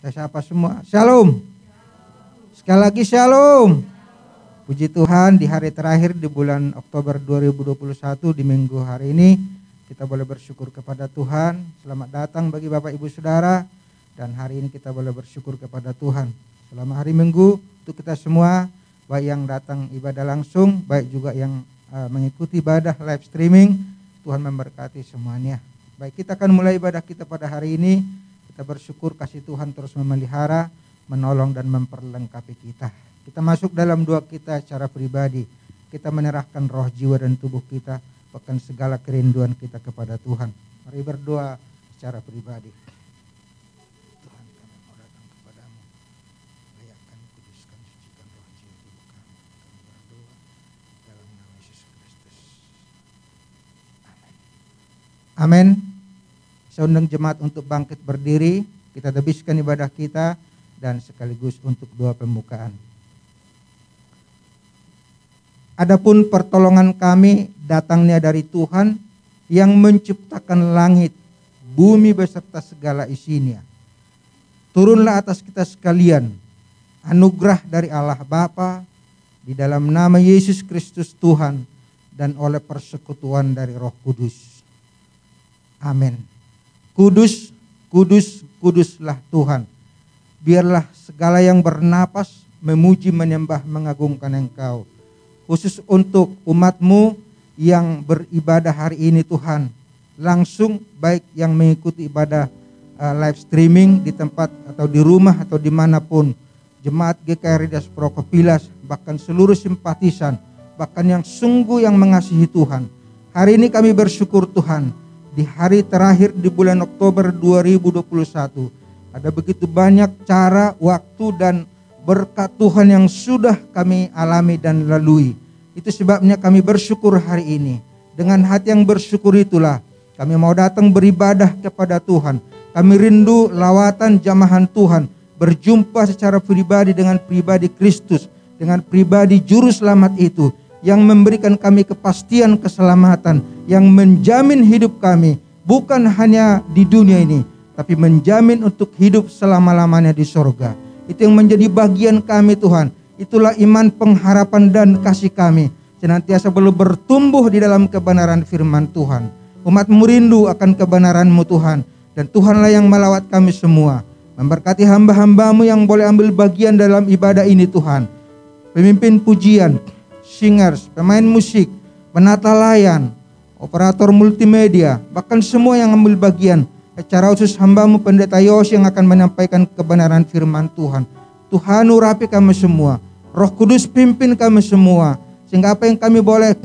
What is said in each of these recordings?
Saya sapa semua. Shalom. Sekali lagi shalom. Puji Tuhan, di hari terakhir di bulan Oktober 2021 di minggu hari ini kita boleh bersyukur kepada Tuhan. Selamat datang bagi Bapak Ibu Saudara. Dan hari ini kita boleh bersyukur kepada Tuhan. Selama hari Minggu untuk kita semua, baik yang datang ibadah langsung, baik juga yang mengikuti ibadah live streaming, Tuhan memberkati semuanya. Baik, kita akan mulai ibadah kita pada hari ini. Kita bersyukur kasih Tuhan terus memelihara, menolong dan memperlengkapi kita. Kita masuk dalam doa kita secara pribadi. Kita menyerahkan roh, jiwa dan tubuh kita, bahkan segala kerinduan kita kepada Tuhan. Mari berdoa secara pribadi. Tuhan, kami mau datang kepadamu. Layakkan, kuduskan, sucikan roh, jiwa, tubuh kami. Kami berdoa dalam nama Yesus Kristus. Amin. Amin. Saya undang jemaat untuk bangkit berdiri. Kita habiskan ibadah kita dan sekaligus untuk doa pembukaan. Adapun pertolongan kami datangnya dari Tuhan yang menciptakan langit, bumi beserta segala isinya. Turunlah atas kita sekalian anugerah dari Allah Bapa di dalam nama Yesus Kristus Tuhan dan oleh persekutuan dari Roh Kudus. Amin. Kudus, kudus, kuduslah Tuhan. Biarlah segala yang bernapas memuji, menyembah, mengagungkan Engkau. Khusus untuk umat-Mu yang beribadah hari ini Tuhan. Langsung baik yang mengikuti ibadah live streaming di tempat atau di rumah atau dimanapun. Jemaat GKRI Diaspora Kopilas, bahkan seluruh simpatisan, bahkan yang sungguh yang mengasihi Tuhan. Hari ini kami bersyukur Tuhan. Di hari terakhir di bulan Oktober 2021 ada begitu banyak cara, waktu dan berkat Tuhan yang sudah kami alami dan lalui. Itu sebabnya kami bersyukur hari ini. Dengan hati yang bersyukur itulah kami mau datang beribadah kepada Tuhan. Kami rindu lawatan jamahan Tuhan, berjumpa secara pribadi dengan pribadi Kristus, dengan pribadi juru selamat itu yang memberikan kami kepastian keselamatan, yang menjamin hidup kami bukan hanya di dunia ini, tapi menjamin untuk hidup selama-lamanya di sorga. Itu yang menjadi bagian kami Tuhan. Itulah iman, pengharapan dan kasih kami. Senantiasa perlu bertumbuh di dalam kebenaran firman Tuhan. Umat-Mu rindu akan kebenaran-Mu Tuhan. Dan Tuhanlah yang melawat kami semua. Memberkati hamba-hamba-Mu yang boleh ambil bagian dalam ibadah ini Tuhan. Pemimpin pujian, singers, pemain musik, penata layan, operator multimedia, bahkan semua yang ambil bagian. Secara khusus hamba-Mu Pendeta Yos yang akan menyampaikan kebenaran firman Tuhan. Tuhan urapi kami semua. Roh Kudus pimpin kami semua. Sehingga apa yang kami boleh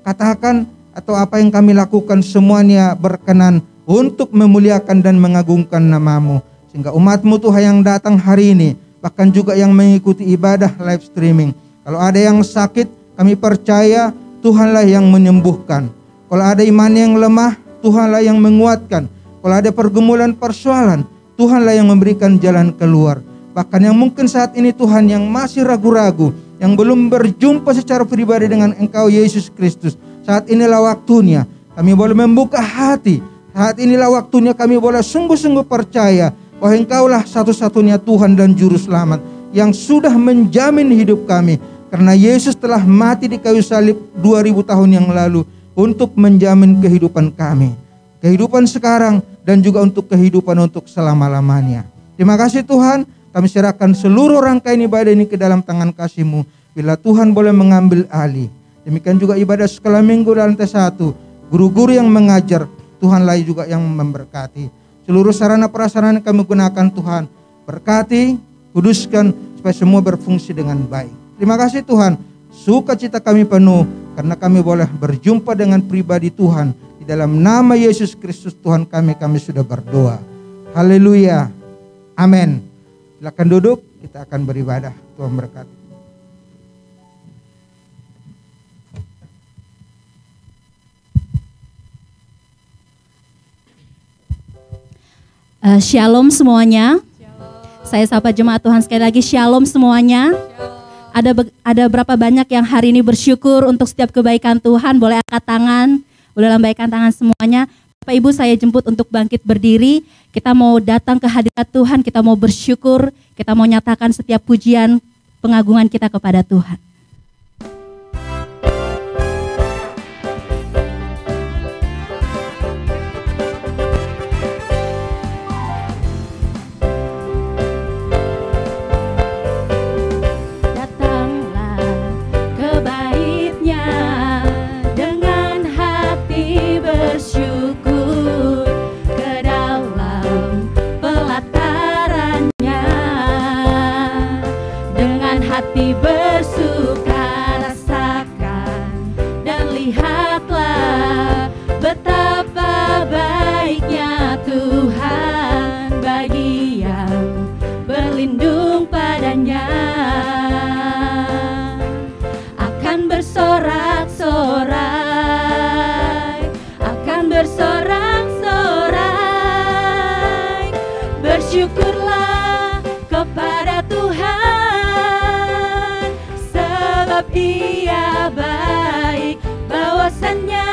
katakan atau apa yang kami lakukan semuanya berkenan untuk memuliakan dan mengagungkan nama-Mu. Sehingga umat-Mu Tuhan yang datang hari ini, bahkan juga yang mengikuti ibadah live streaming. Kalau ada yang sakit, kami percaya Tuhanlah yang menyembuhkan. Kalau ada iman yang lemah, Tuhanlah yang menguatkan. Kalau ada pergumulan persoalan, Tuhanlah yang memberikan jalan keluar. Bahkan yang mungkin saat ini Tuhan yang masih ragu-ragu, yang belum berjumpa secara pribadi dengan Engkau Yesus Kristus, saat inilah waktunya kami boleh membuka hati. Saat inilah waktunya kami boleh sungguh-sungguh percaya bahwa Engkaulah satu-satunya Tuhan dan Juru Selamat yang sudah menjamin hidup kami. Karena Yesus telah mati di kayu salib 2000 tahun yang lalu untuk menjamin kehidupan kami. Kehidupan sekarang dan juga untuk kehidupan untuk selama-lamanya. Terima kasih Tuhan, kami serahkan seluruh rangkaian ibadah ini ke dalam tangan kasih-Mu. Bila Tuhan boleh mengambil alih. Demikian juga ibadah skala minggu dan lantai 1. Guru-guru yang mengajar, Tuhanlah juga yang memberkati. Seluruh sarana prasarana yang kami gunakan Tuhan, berkati, kuduskan supaya semua berfungsi dengan baik. Terima kasih Tuhan, sukacita kami penuh karena kami boleh berjumpa dengan pribadi Tuhan. Di dalam nama Yesus Kristus Tuhan kami sudah berdoa. Haleluya. Amin. Silakan duduk, kita akan beribadah. Tuhan berkati. Shalom semuanya. Shalom. Saya sapa jemaat Tuhan sekali lagi, shalom semuanya. Shalom. Ada berapa banyak yang hari ini bersyukur untuk setiap kebaikan Tuhan? Boleh angkat tangan, boleh lambaikan tangan semuanya. Bapak Ibu saya jemput untuk bangkit berdiri. Kita mau datang ke hadirat Tuhan, kita mau bersyukur, kita mau nyatakan setiap pujian pengagungan kita kepada Tuhan. Hati bersuka rasakan dan lihatlah betapa baiknya Tuhan bagi yang berlindung padanya. Akan bersorak-sorai, akan bersorak-sorai, bersyukurlah kepada Tuhan. Dia baik, bahwasannya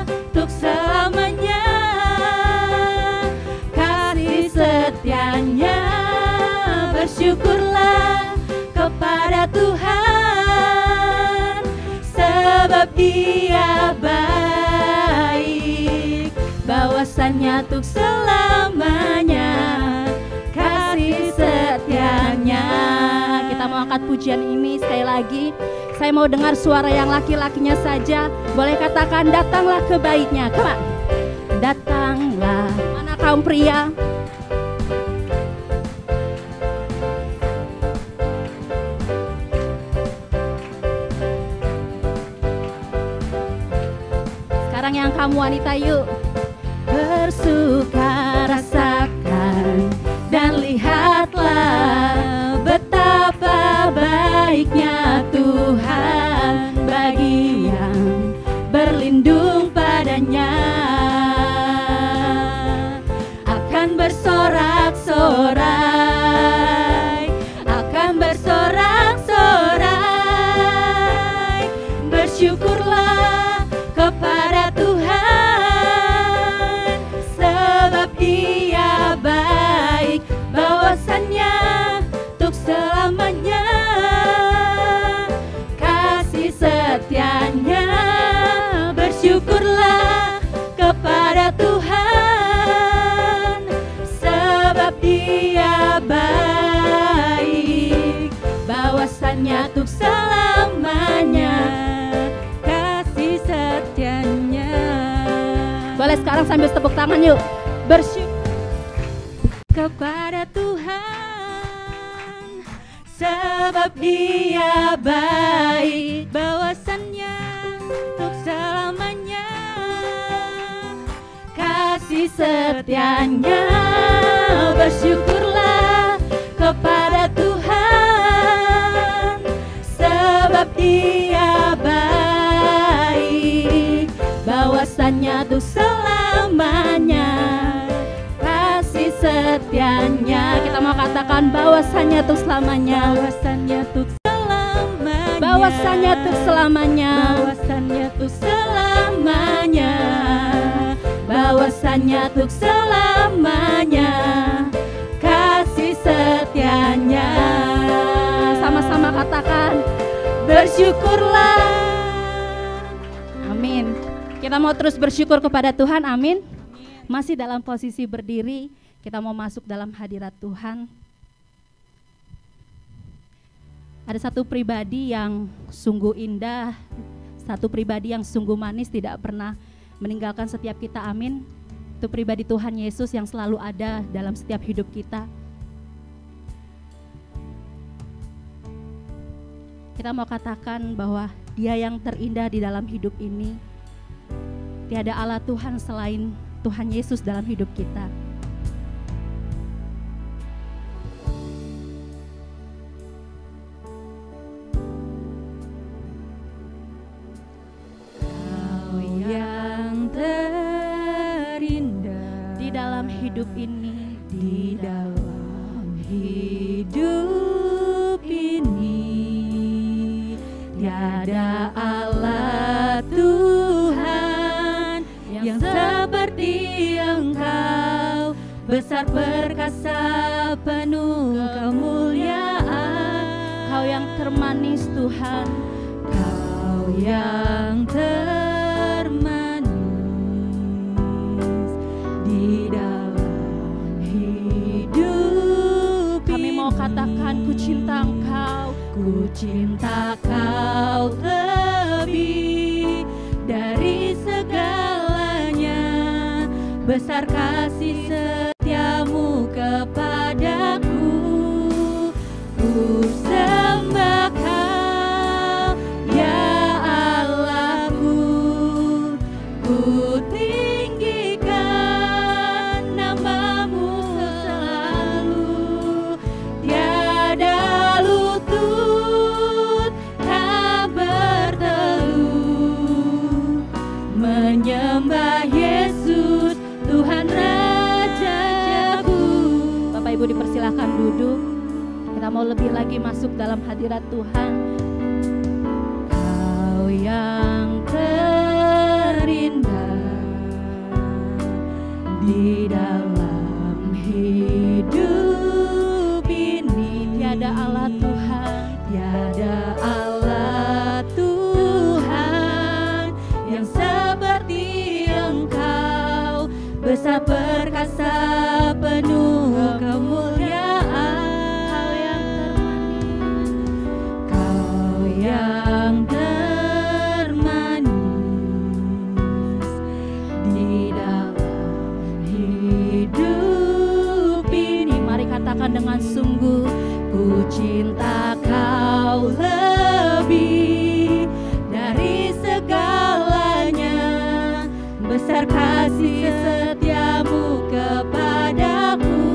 untuk selamanya kasih setianya. Bersyukurlah kepada Tuhan, sebab Dia baik, bahwasannya untuk selamanya kasih setianya. Kita mau angkat pujian ini sekali lagi. Saya mau dengar suara yang laki-lakinya saja. Boleh katakan, datanglah ke baiknya. Come on. Datanglah. Mana kaum pria? Sekarang yang kamu wanita yuk. Bersuka rasakan dan lihatlah betapa baiknya Tuhan bagi yang berlindung padanya. Akan bersorak-sorai, akan bersorak-sorai, bersyukurlah kepada Tuhan, sebab Dia baik, bahwasannya untuk selamanya kasih setianya. Bersyukurlah kepada Tuhan, sebab Dia baik, bahwasannya untuk selamanya kasih setianya. Boleh sekarang sambil tepuk tangan yuk. Bersyukur kepada Tuhan, sebab Dia baik, bahwasannya untuk selamanya kasih setianya. Bersyukurlah kepada Tuhan, sebab Dia baik, bahwasannya untuk selamanya kasih setianya. Kita mau katakan bahwasannya untuk selamanya, bahwasannya untuk selamanya, bahwasannya untuk selamanya, bahwasannya untuk selamanya, bahwasannya untuk selamanya kasih setianya. Sama-sama katakan, bersyukurlah. Amin. Kita mau terus bersyukur kepada Tuhan, amin. Masih dalam posisi berdiri, kita mau masuk dalam hadirat Tuhan. Ada satu pribadi yang sungguh indah, satu pribadi yang sungguh manis, tidak pernah meninggalkan setiap kita, amin. Itu pribadi Tuhan Yesus yang selalu ada dalam setiap hidup kita. Kita mau katakan bahwa Dia yang terindah di dalam hidup ini. Tiada Allah Tuhan selain Tuhan Yesus dalam hidup kita. Kau yang terindah di dalam hidup ini, di dalam hidup ini. Tiada Allah Tuhan yang seperti besar perkasa penuh kemuliaan. Kau yang termanis Tuhan, Kau yang termanis di dalam hidup. kami mau katakan ku cinta Engkau. Ku cinta Kau lebih dari segalanya. Besar kasih setiamu kepadaku. Ku sembah Kau ya Allahku. Ku tinggikan namamu selalu. Tiada lutut tak berteluh menyembah Yesus Tuhan Rajaku. Bapak Ibu dipersilahkan duduk. Kita mau lebih lagi masuk dalam hadirat Tuhan. Kau yang terindah di dalam hidup ini. Tiada Allah Tuhan, Tiada Allah Tuhan yang seperti Engkau. Besar perkasa penuh kemuliaan. Kau yang termanis di dalam hidup ini. mari katakan dengan sungguh. Ku cinta Kau lebih dari segalanya. Besar kasih setiamu kepadaku.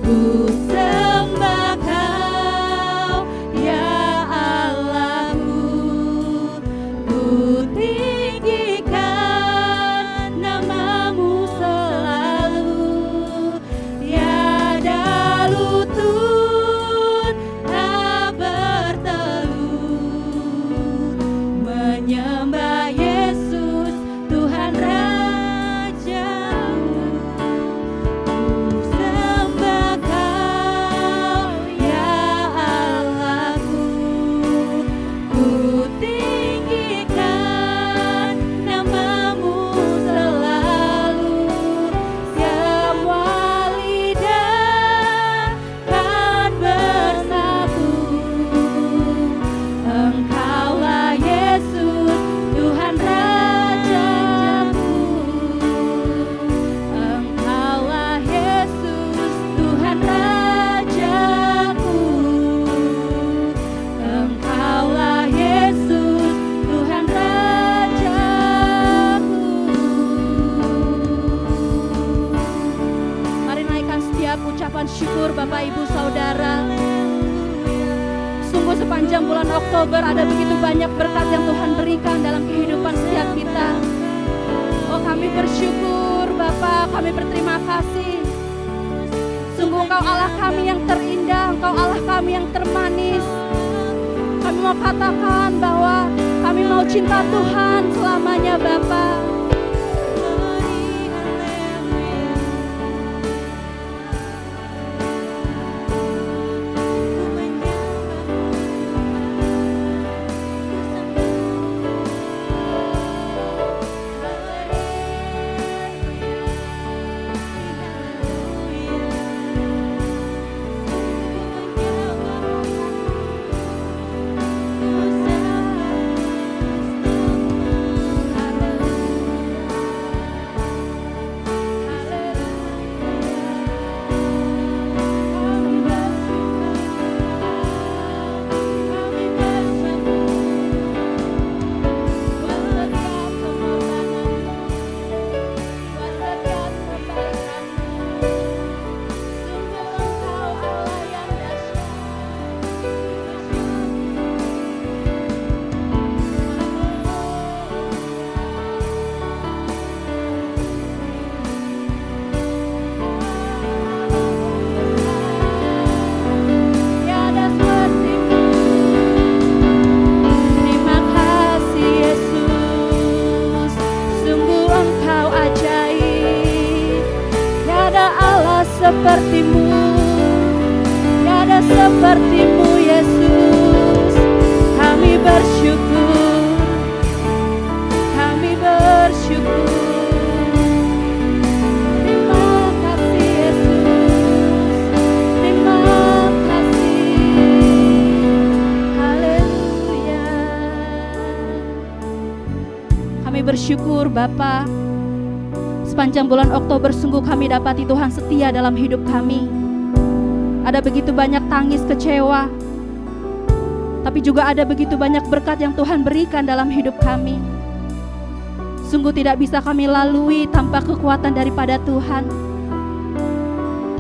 Ku sembah Kau ya Allahku. Ku tinggikan namamu selalu. Tiada lutut tak berteluh menyembah Yesus Tuhan Rajaku. Ku sembah Kau ya Allahku. Ku tinggikan namamu selalu. Semua lidah kan bersatu. Engkaulah Yesus Tuhan Rajaku. Engkaulah Yesus Tuhan Rajaku. Engkaulah Yesus Tuhan Rajaku. Mari naikkan setiap ucapan syukur Bapak Ibu Saudara. Sungguh sepanjang bulan Oktober ada begitu banyak berkat yang Tuhan berikan dalam kehidupan setiap kita. Oh, kami bersyukur Bapa, kami berterima kasih. Sungguh Engkau Allah kami yang terindah, Engkau Allah kami yang termanis. Kami mau katakan bahwa kami mau cinta Tuhan selamanya Bapa. ada seperti-Mu Yesus. Kami bersyukur, kami bersyukur. Terima kasih Yesus, terima kasih. Haleluya. Kami bersyukur Bapa, sepanjang bulan Oktober sungguh kami dapati Tuhan setia dalam hidup kami. Ada begitu banyak tangis kecewa, tapi juga ada begitu banyak berkat yang Tuhan berikan dalam hidup kami. Sungguh tidak bisa kami lalui tanpa kekuatan daripada Tuhan.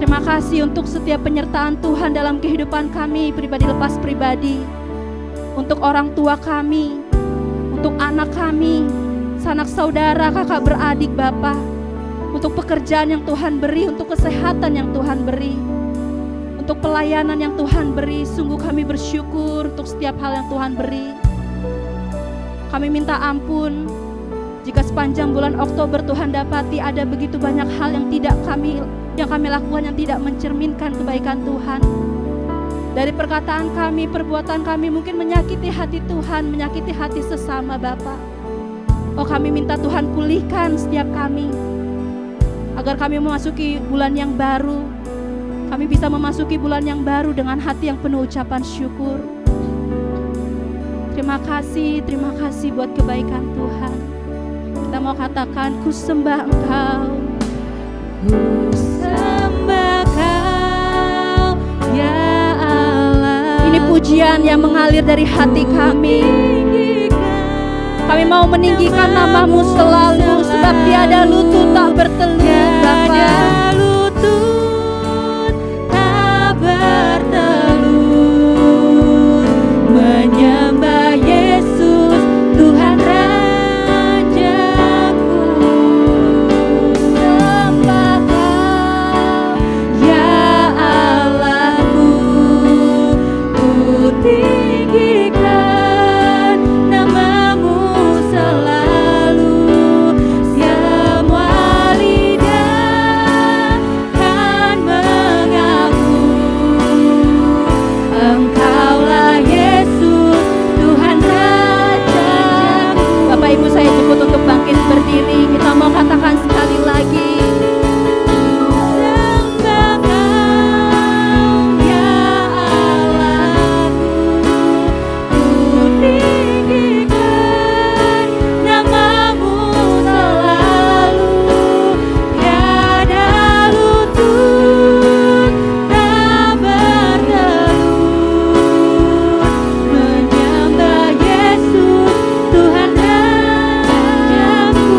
Terima kasih untuk setiap penyertaan Tuhan dalam kehidupan kami pribadi lepas pribadi, untuk orang tua kami, untuk anak kami, sanak saudara, kakak beradik, Bapa, untuk pekerjaan yang Tuhan beri, untuk kesehatan yang Tuhan beri, untuk pelayanan yang Tuhan beri. Sungguh kami bersyukur untuk setiap hal yang Tuhan beri. Kami minta ampun jika sepanjang bulan Oktober Tuhan dapati ada begitu banyak hal yang kami lakukan yang tidak mencerminkan kebaikan Tuhan. Dari perkataan kami, perbuatan kami mungkin menyakiti hati Tuhan, menyakiti hati sesama Bapa. Oh, kami minta Tuhan pulihkan setiap kami, agar kami memasuki bulan yang baru. Kami bisa memasuki bulan yang baru dengan hati yang penuh ucapan syukur. Terima kasih buat kebaikan Tuhan. Kita mau katakan, ku sembah Engkau, ku sembah Kau, ya Allah. Ini pujian yang mengalir dari hati kami. Kami mau meninggikan nama-Mu selalu, sebab tiada lutut tak bertelut, Bapa. Menyembah Yesus, Tuhan Rajaku. Sembah Kau, ya Allahku. Ku tinggikan nama-Mu selalu. Semua lidah kan mengaku, Engkaulah Yesus, Tuhan Rajaku. Bapak Ibu, saya jemput untuk bangkit berdiri. Kita mau katakan sekali lagi, sembah Kau, ya Allahku. Ku tinggikan nama-Mu selalu. Tiada lutut tak bertelut. Menyembah Yesus, Tuhan Rajaku.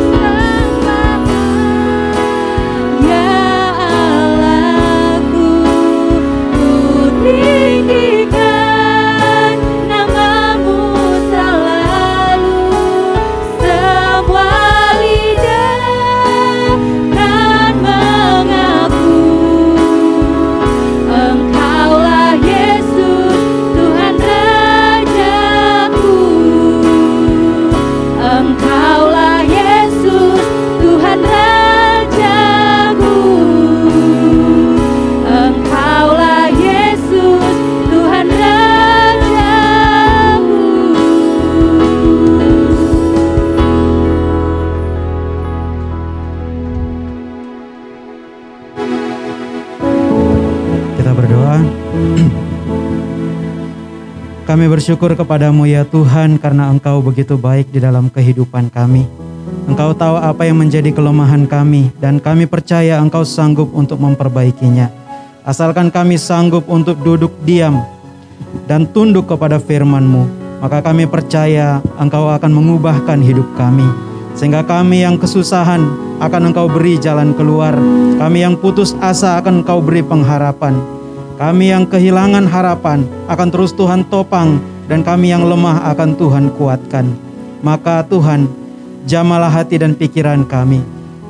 Sembah Kau, ya Allahku. Ku tinggikan nama-Mu selalu. Semua lidah kan mengaku, Engkaulah Yesus, Tuhan Rajaku. Engkaulah Yesus, Tuhan Rajaku. Engkaulah Yesus, Tuhan Rajaku. Kita berdoa. Kami bersyukur kepadamu ya Tuhan, karena Engkau begitu baik di dalam kehidupan kami. Engkau tahu apa yang menjadi kelemahan kami, dan kami percaya Engkau sanggup untuk memperbaikinya. Asalkan kami sanggup untuk duduk diam dan tunduk kepada firman-Mu, maka kami percaya Engkau akan mengubahkan hidup kami. Sehingga kami yang kesusahan akan Engkau beri jalan keluar. Kami yang putus asa akan Engkau beri pengharapan. Kami yang kehilangan harapan akan terus Tuhan topang, dan kami yang lemah akan Tuhan kuatkan. Maka Tuhan, jamalah hati dan pikiran kami.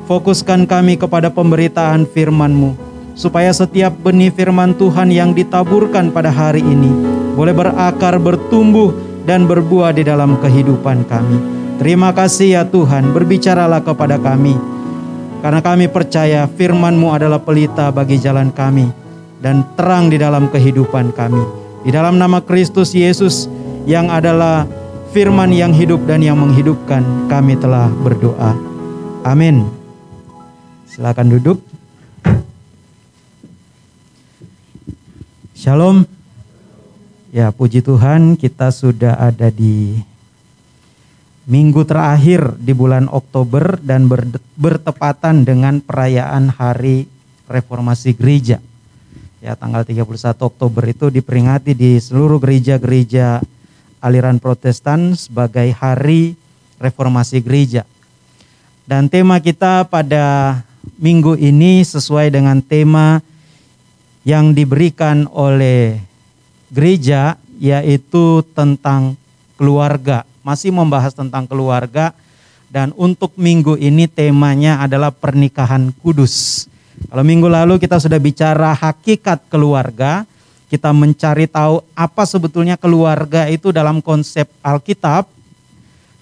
Fokuskan kami kepada pemberitaan firman-Mu, supaya setiap benih firman Tuhan yang ditaburkan pada hari ini boleh berakar, bertumbuh, dan berbuah di dalam kehidupan kami. Terima kasih ya Tuhan, berbicaralah kepada kami, karena kami percaya firman-Mu adalah pelita bagi jalan kami. dan terang di dalam kehidupan kami. Di dalam nama Kristus Yesus yang adalah firman yang hidup dan yang menghidupkan, kami telah berdoa. Amin. Silakan duduk. Shalom. Ya, puji Tuhan, kita sudah ada di minggu terakhir di bulan Oktober dan bertepatan dengan perayaan Hari Reformasi Gereja. Ya, tanggal 31 Oktober itu diperingati di seluruh gereja-gereja aliran Protestan sebagai Hari Reformasi Gereja. Dan tema kita pada minggu ini sesuai dengan tema yang diberikan oleh gereja, yaitu tentang keluarga. Masih membahas tentang keluarga, dan untuk minggu ini temanya adalah pernikahan kudus. Kalau minggu lalu kita sudah bicara hakikat keluarga, kita mencari tahu apa sebetulnya keluarga itu dalam konsep Alkitab.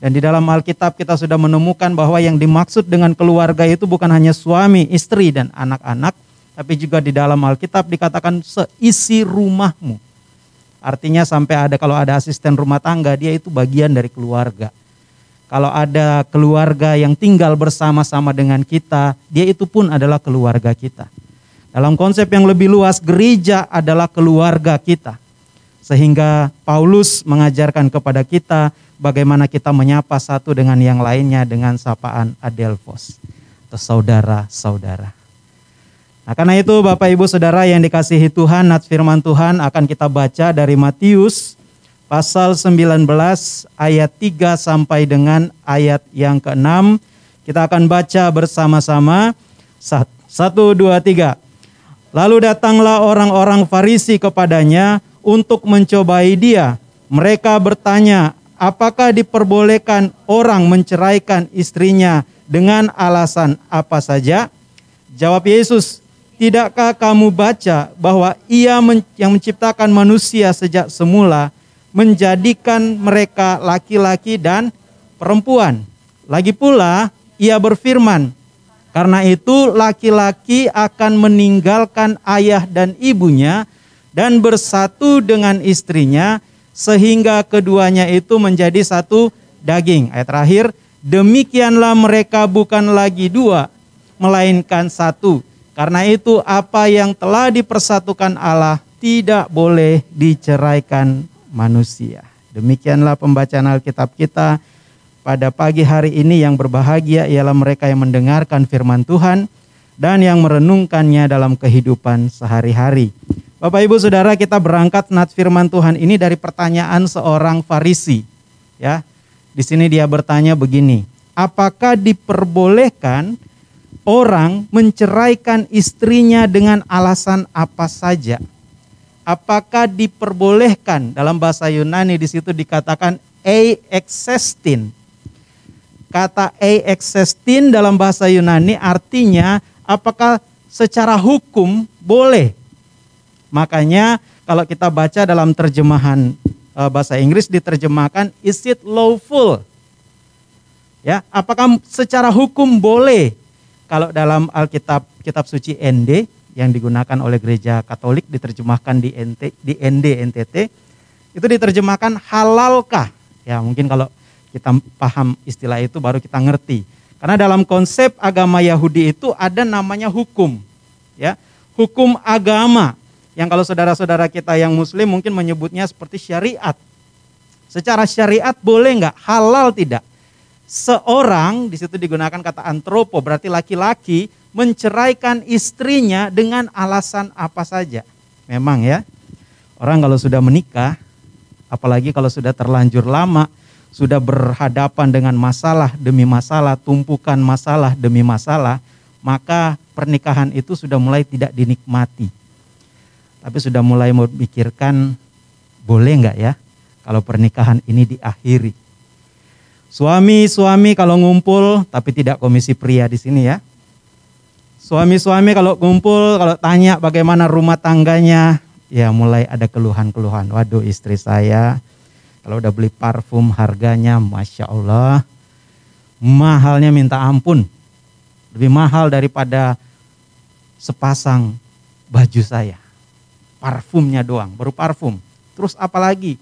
Dan di dalam Alkitab kita sudah menemukan bahwa yang dimaksud dengan keluarga itu bukan hanya suami, istri, dan anak-anak, tapi juga di dalam Alkitab dikatakan seisi rumahmu. Artinya kalau ada asisten rumah tangga, dia itu bagian dari keluarga. Kalau ada keluarga yang tinggal bersama-sama dengan kita, dia itu pun adalah keluarga kita. Dalam konsep yang lebih luas, gereja adalah keluarga kita. Sehingga Paulus mengajarkan kepada kita bagaimana kita menyapa satu dengan yang lainnya dengan sapaan adelphos, atau saudara-saudara. Nah, karena itu Bapak Ibu Saudara yang dikasihi Tuhan, nats firman Tuhan akan kita baca dari Matius pasal 19 ayat 3 sampai dengan ayat yang ke-6. Kita akan baca bersama-sama. 1, 2, 3. Lalu datanglah orang-orang Farisi kepadanya untuk mencobai dia. Mereka bertanya, apakah diperbolehkan orang menceraikan istrinya dengan alasan apa saja? Jawab Yesus, tidakkah kamu baca bahwa Ia yang menciptakan manusia sejak semula menjadikan mereka laki-laki dan perempuan? Lagi pula Ia berfirman, karena itu laki-laki akan meninggalkan ayah dan ibunya dan bersatu dengan istrinya sehingga keduanya itu menjadi satu daging. Ayat terakhir, demikianlah mereka bukan lagi dua, melainkan satu. Karena itu apa yang telah dipersatukan Allah tidak boleh diceraikan manusia. Demikianlah pembacaan Alkitab kita pada pagi hari ini. Yang berbahagia ialah mereka yang mendengarkan firman Tuhan dan yang merenungkannya dalam kehidupan sehari-hari. Bapak Ibu Saudara, kita berangkat nats firman Tuhan ini dari pertanyaan seorang Farisi. Ya, di sini dia bertanya begini, apakah diperbolehkan orang menceraikan istrinya dengan alasan apa saja? Apakah diperbolehkan? Dalam bahasa Yunani di situ dikatakan eiexestin. Kata eiexestin dalam bahasa Yunani artinya apakah secara hukum boleh? Makanya kalau kita baca dalam terjemahan bahasa Inggris diterjemahkan is it lawful? Ya, apakah secara hukum boleh? Kalau dalam Alkitab Kitab Suci ND yang digunakan oleh Gereja Katolik diterjemahkan di ND NTT itu diterjemahkan halalkah? Ya, mungkin kalau kita paham istilah itu baru kita ngerti. Karena dalam konsep agama Yahudi itu ada namanya hukum. Ya, hukum agama. Yang kalau saudara-saudara kita yang muslim mungkin menyebutnya seperti syariat. Secara syariat boleh enggak? Halal tidak? Seorang, di situ digunakan kata antropo, berarti laki-laki, menceraikan istrinya dengan alasan apa saja. Memang ya, orang kalau sudah menikah, apalagi kalau sudah terlanjur lama, sudah berhadapan dengan masalah demi masalah, tumpukan masalah demi masalah, maka pernikahan itu sudah mulai tidak dinikmati. Tapi sudah mulai memikirkan, boleh enggak ya kalau pernikahan ini diakhiri. Suami-suami kalau ngumpul, tapi tidak komisi pria di sini ya. Suami-suami kalau ngumpul, kalau tanya bagaimana rumah tangganya, ya mulai ada keluhan-keluhan. Waduh, istri saya kalau udah beli parfum harganya Masya Allah, mahalnya minta ampun. Lebih mahal daripada sepasang baju saya. parfumnya doang, baru parfum. Terus apa lagi?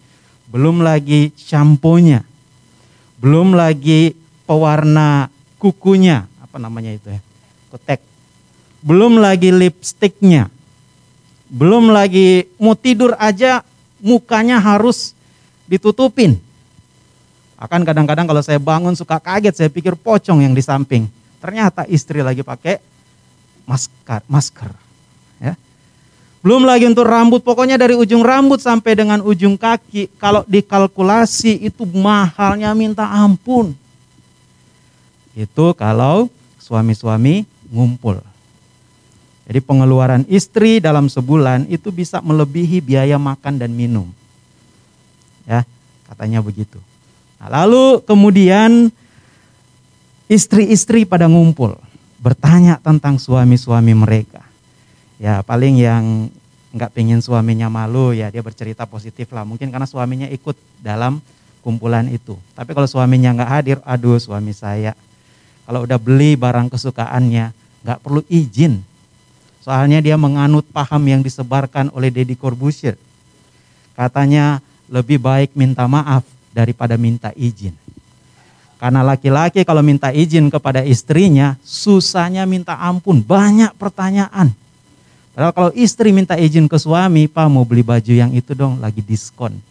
Belum lagi shampoo-nya. Belum lagi pewarna kukunya, apa namanya itu ya? Kotek. Belum lagi lipstiknya. Belum lagi mau tidur aja mukanya harus ditutupin. Akan kadang-kadang kalau saya bangun suka kaget, saya pikir pocong yang di samping. Ternyata istri lagi pakai masker. Ya. Belum lagi untuk rambut, pokoknya dari ujung rambut sampai dengan ujung kaki, kalau dikalkulasi itu mahalnya minta ampun. Itu kalau suami-suami ngumpul. Jadi pengeluaran istri dalam sebulan itu bisa melebihi biaya makan dan minum. Ya, katanya begitu. Nah, lalu kemudian istri-istri pada ngumpul, bertanya tentang suami-suami mereka. Ya paling yang nggak pengen suaminya malu ya dia bercerita positif lah. Mungkin karena suaminya ikut dalam kumpulan itu. Tapi kalau suaminya nggak hadir, aduh suami saya kalau udah beli barang kesukaannya nggak perlu izin. Soalnya dia menganut paham yang disebarkan oleh Deddy Corbuzier. Katanya lebih baik minta maaf daripada minta izin. Karena laki-laki kalau minta izin kepada istrinya, susahnya minta ampun, banyak pertanyaan. Padahal kalau istri minta izin ke suami, Pak mau beli baju yang itu dong, lagi diskon.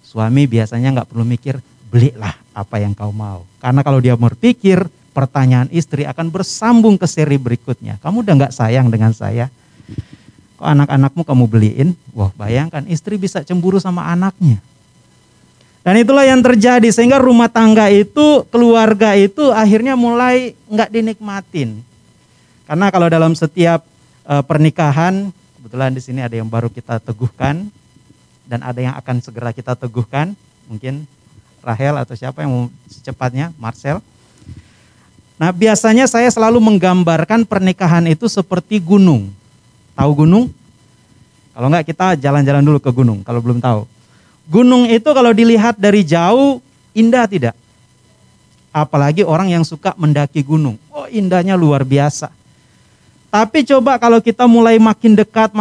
Suami biasanya nggak perlu mikir, belilah apa yang kau mau. Karena kalau dia berpikir, pertanyaan istri akan bersambung ke seri berikutnya. Kamu udah nggak sayang dengan saya? Kok anak-anakmu kamu beliin? Wah bayangkan istri bisa cemburu sama anaknya. Dan itulah yang terjadi sehingga rumah tangga itu, keluarga itu akhirnya mulai nggak dinikmatin. Karena kalau dalam setiap pernikahan, kebetulan di sini ada yang baru kita teguhkan dan ada yang akan segera kita teguhkan. Mungkin Rahel atau siapa yang mau secepatnya, Marcel. Nah biasanya saya selalu menggambarkan pernikahan itu seperti gunung. Tahu gunung? Kalau enggak kita jalan-jalan dulu ke gunung kalau belum tahu. Gunung itu kalau dilihat dari jauh indah tidak? Apalagi orang yang suka mendaki gunung. Oh indahnya luar biasa. Tapi coba kalau kita mulai makin dekat,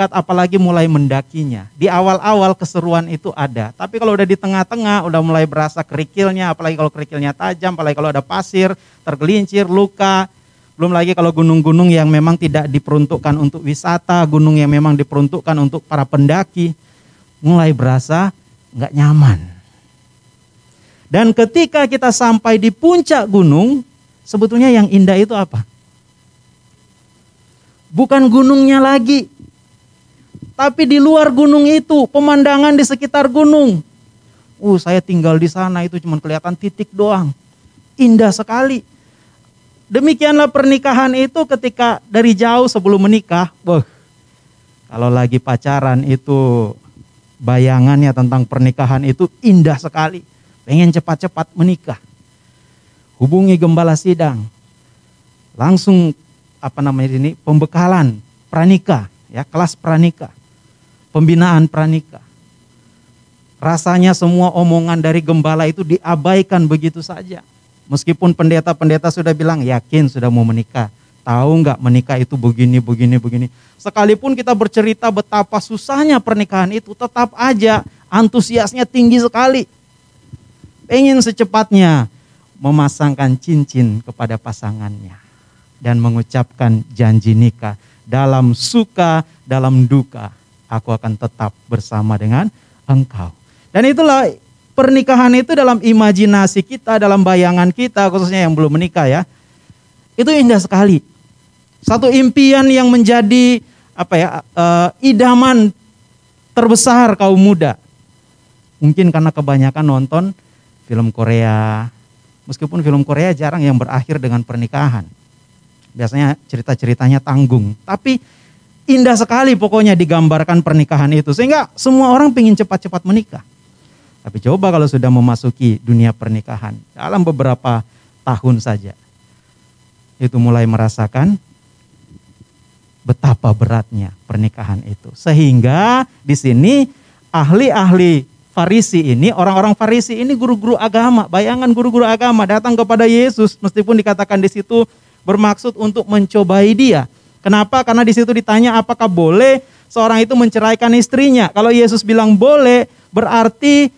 apalagi mulai mendakinya. Di awal-awal keseruan itu ada. Tapi kalau udah di tengah-tengah, udah mulai berasa kerikilnya, apalagi kalau kerikilnya tajam, apalagi kalau ada pasir, tergelincir, luka. Belum lagi kalau gunung-gunung yang memang tidak diperuntukkan untuk wisata, gunung yang memang diperuntukkan untuk para pendaki, mulai berasa nggak nyaman. Dan ketika kita sampai di puncak gunung, sebetulnya yang indah itu apa? Bukan gunungnya lagi, tapi di luar gunung itu, pemandangan di sekitar gunung. Saya tinggal di sana itu cuma kelihatan titik doang. Indah sekali. Demikianlah pernikahan itu ketika dari jauh sebelum menikah. Kalau lagi pacaran itu bayangannya tentang pernikahan itu indah sekali. Pengen cepat-cepat menikah. Hubungi gembala sidang. Langsung pembekalan pranikah, ya kelas pranikah, pembinaan pranikah. Rasanya semua omongan dari gembala itu diabaikan begitu saja. Meskipun pendeta-pendeta sudah bilang yakin sudah mau menikah, tahu nggak menikah itu begini. Sekalipun kita bercerita betapa susahnya pernikahan itu, tetap aja antusiasnya tinggi sekali. Pengen secepatnya memasangkan cincin kepada pasangannya. Dan mengucapkan janji nikah. Dalam suka, dalam duka, aku akan tetap bersama dengan engkau. Dan itulah pernikahan itu dalam imajinasi kita, dalam bayangan kita, khususnya yang belum menikah ya. Itu indah sekali. Satu impian yang menjadi idaman terbesar kaum muda. Mungkin karena kebanyakan nonton film Korea. Meskipun film Korea jarang yang berakhir dengan pernikahan. Biasanya cerita-ceritanya tanggung. Tapi indah sekali pokoknya digambarkan pernikahan itu. Sehingga semua orang pengen cepat-cepat menikah. Tapi coba kalau sudah memasuki dunia pernikahan. Dalam beberapa tahun saja. Itu mulai merasakan betapa beratnya pernikahan itu. Sehingga di sini ahli-ahli Farisi ini, orang-orang Farisi ini guru-guru agama. Bayangan guru-guru agama datang kepada Yesus. Meskipun dikatakan di situ bermaksud untuk mencobai dia. Kenapa? Karena di situ ditanya apakah boleh seorang itu menceraikan istrinya. Kalau Yesus bilang boleh, berarti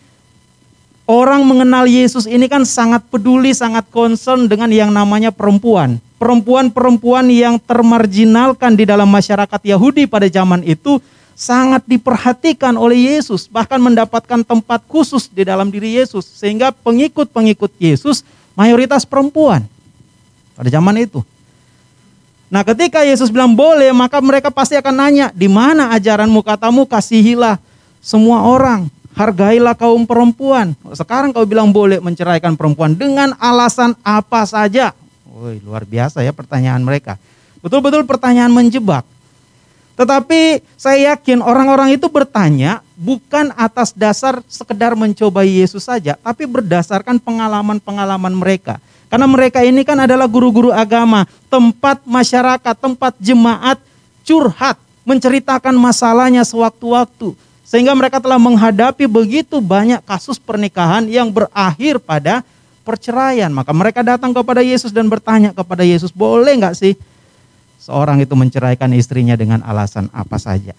orang mengenal Yesus ini kan sangat peduli, sangat concern dengan yang namanya perempuan. Perempuan-perempuan yang termarginalkan di dalam masyarakat Yahudi pada zaman itu sangat diperhatikan oleh Yesus. Bahkan mendapatkan tempat khusus di dalam diri Yesus. Sehingga pengikut-pengikut Yesus mayoritas perempuan pada zaman itu. Nah, ketika Yesus bilang boleh, maka mereka pasti akan nanya, di mana ajaranmu? Katamu kasihilah semua orang, hargailah kaum perempuan. Sekarang kau bilang boleh menceraikan perempuan dengan alasan apa saja? Woi, luar biasa ya pertanyaan mereka. Betul-betul pertanyaan menjebak. Tetapi saya yakin orang-orang itu bertanya bukan atas dasar sekedar mencobai Yesus saja, tapi berdasarkan pengalaman-pengalaman mereka. Karena mereka ini kan adalah guru-guru agama, tempat masyarakat, tempat jemaat curhat, menceritakan masalahnya sewaktu-waktu. Sehingga mereka telah menghadapi begitu banyak kasus pernikahan yang berakhir pada perceraian. Maka mereka datang kepada Yesus dan bertanya kepada Yesus, boleh nggak sih seorang itu menceraikan istrinya dengan alasan apa saja?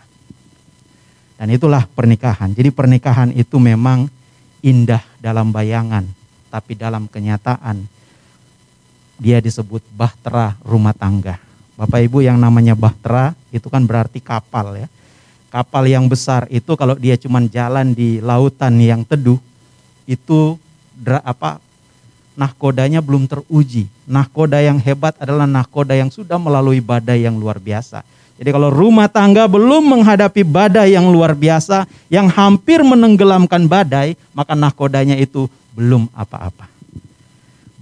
Dan itulah pernikahan. Jadi pernikahan itu memang indah dalam bayangan, tapi dalam kenyataan dia disebut bahtera rumah tangga. Bapak Ibu, yang namanya bahtera itu kan berarti kapal ya. Kapal yang besar itu kalau dia cuma jalan di lautan yang teduh, itu nahkodanya belum teruji. Nahkoda yang hebat adalah nahkoda yang sudah melalui badai yang luar biasa. Jadi kalau rumah tangga belum menghadapi badai yang luar biasa, yang hampir menenggelamkan badai, maka nahkodanya itu belum apa-apa.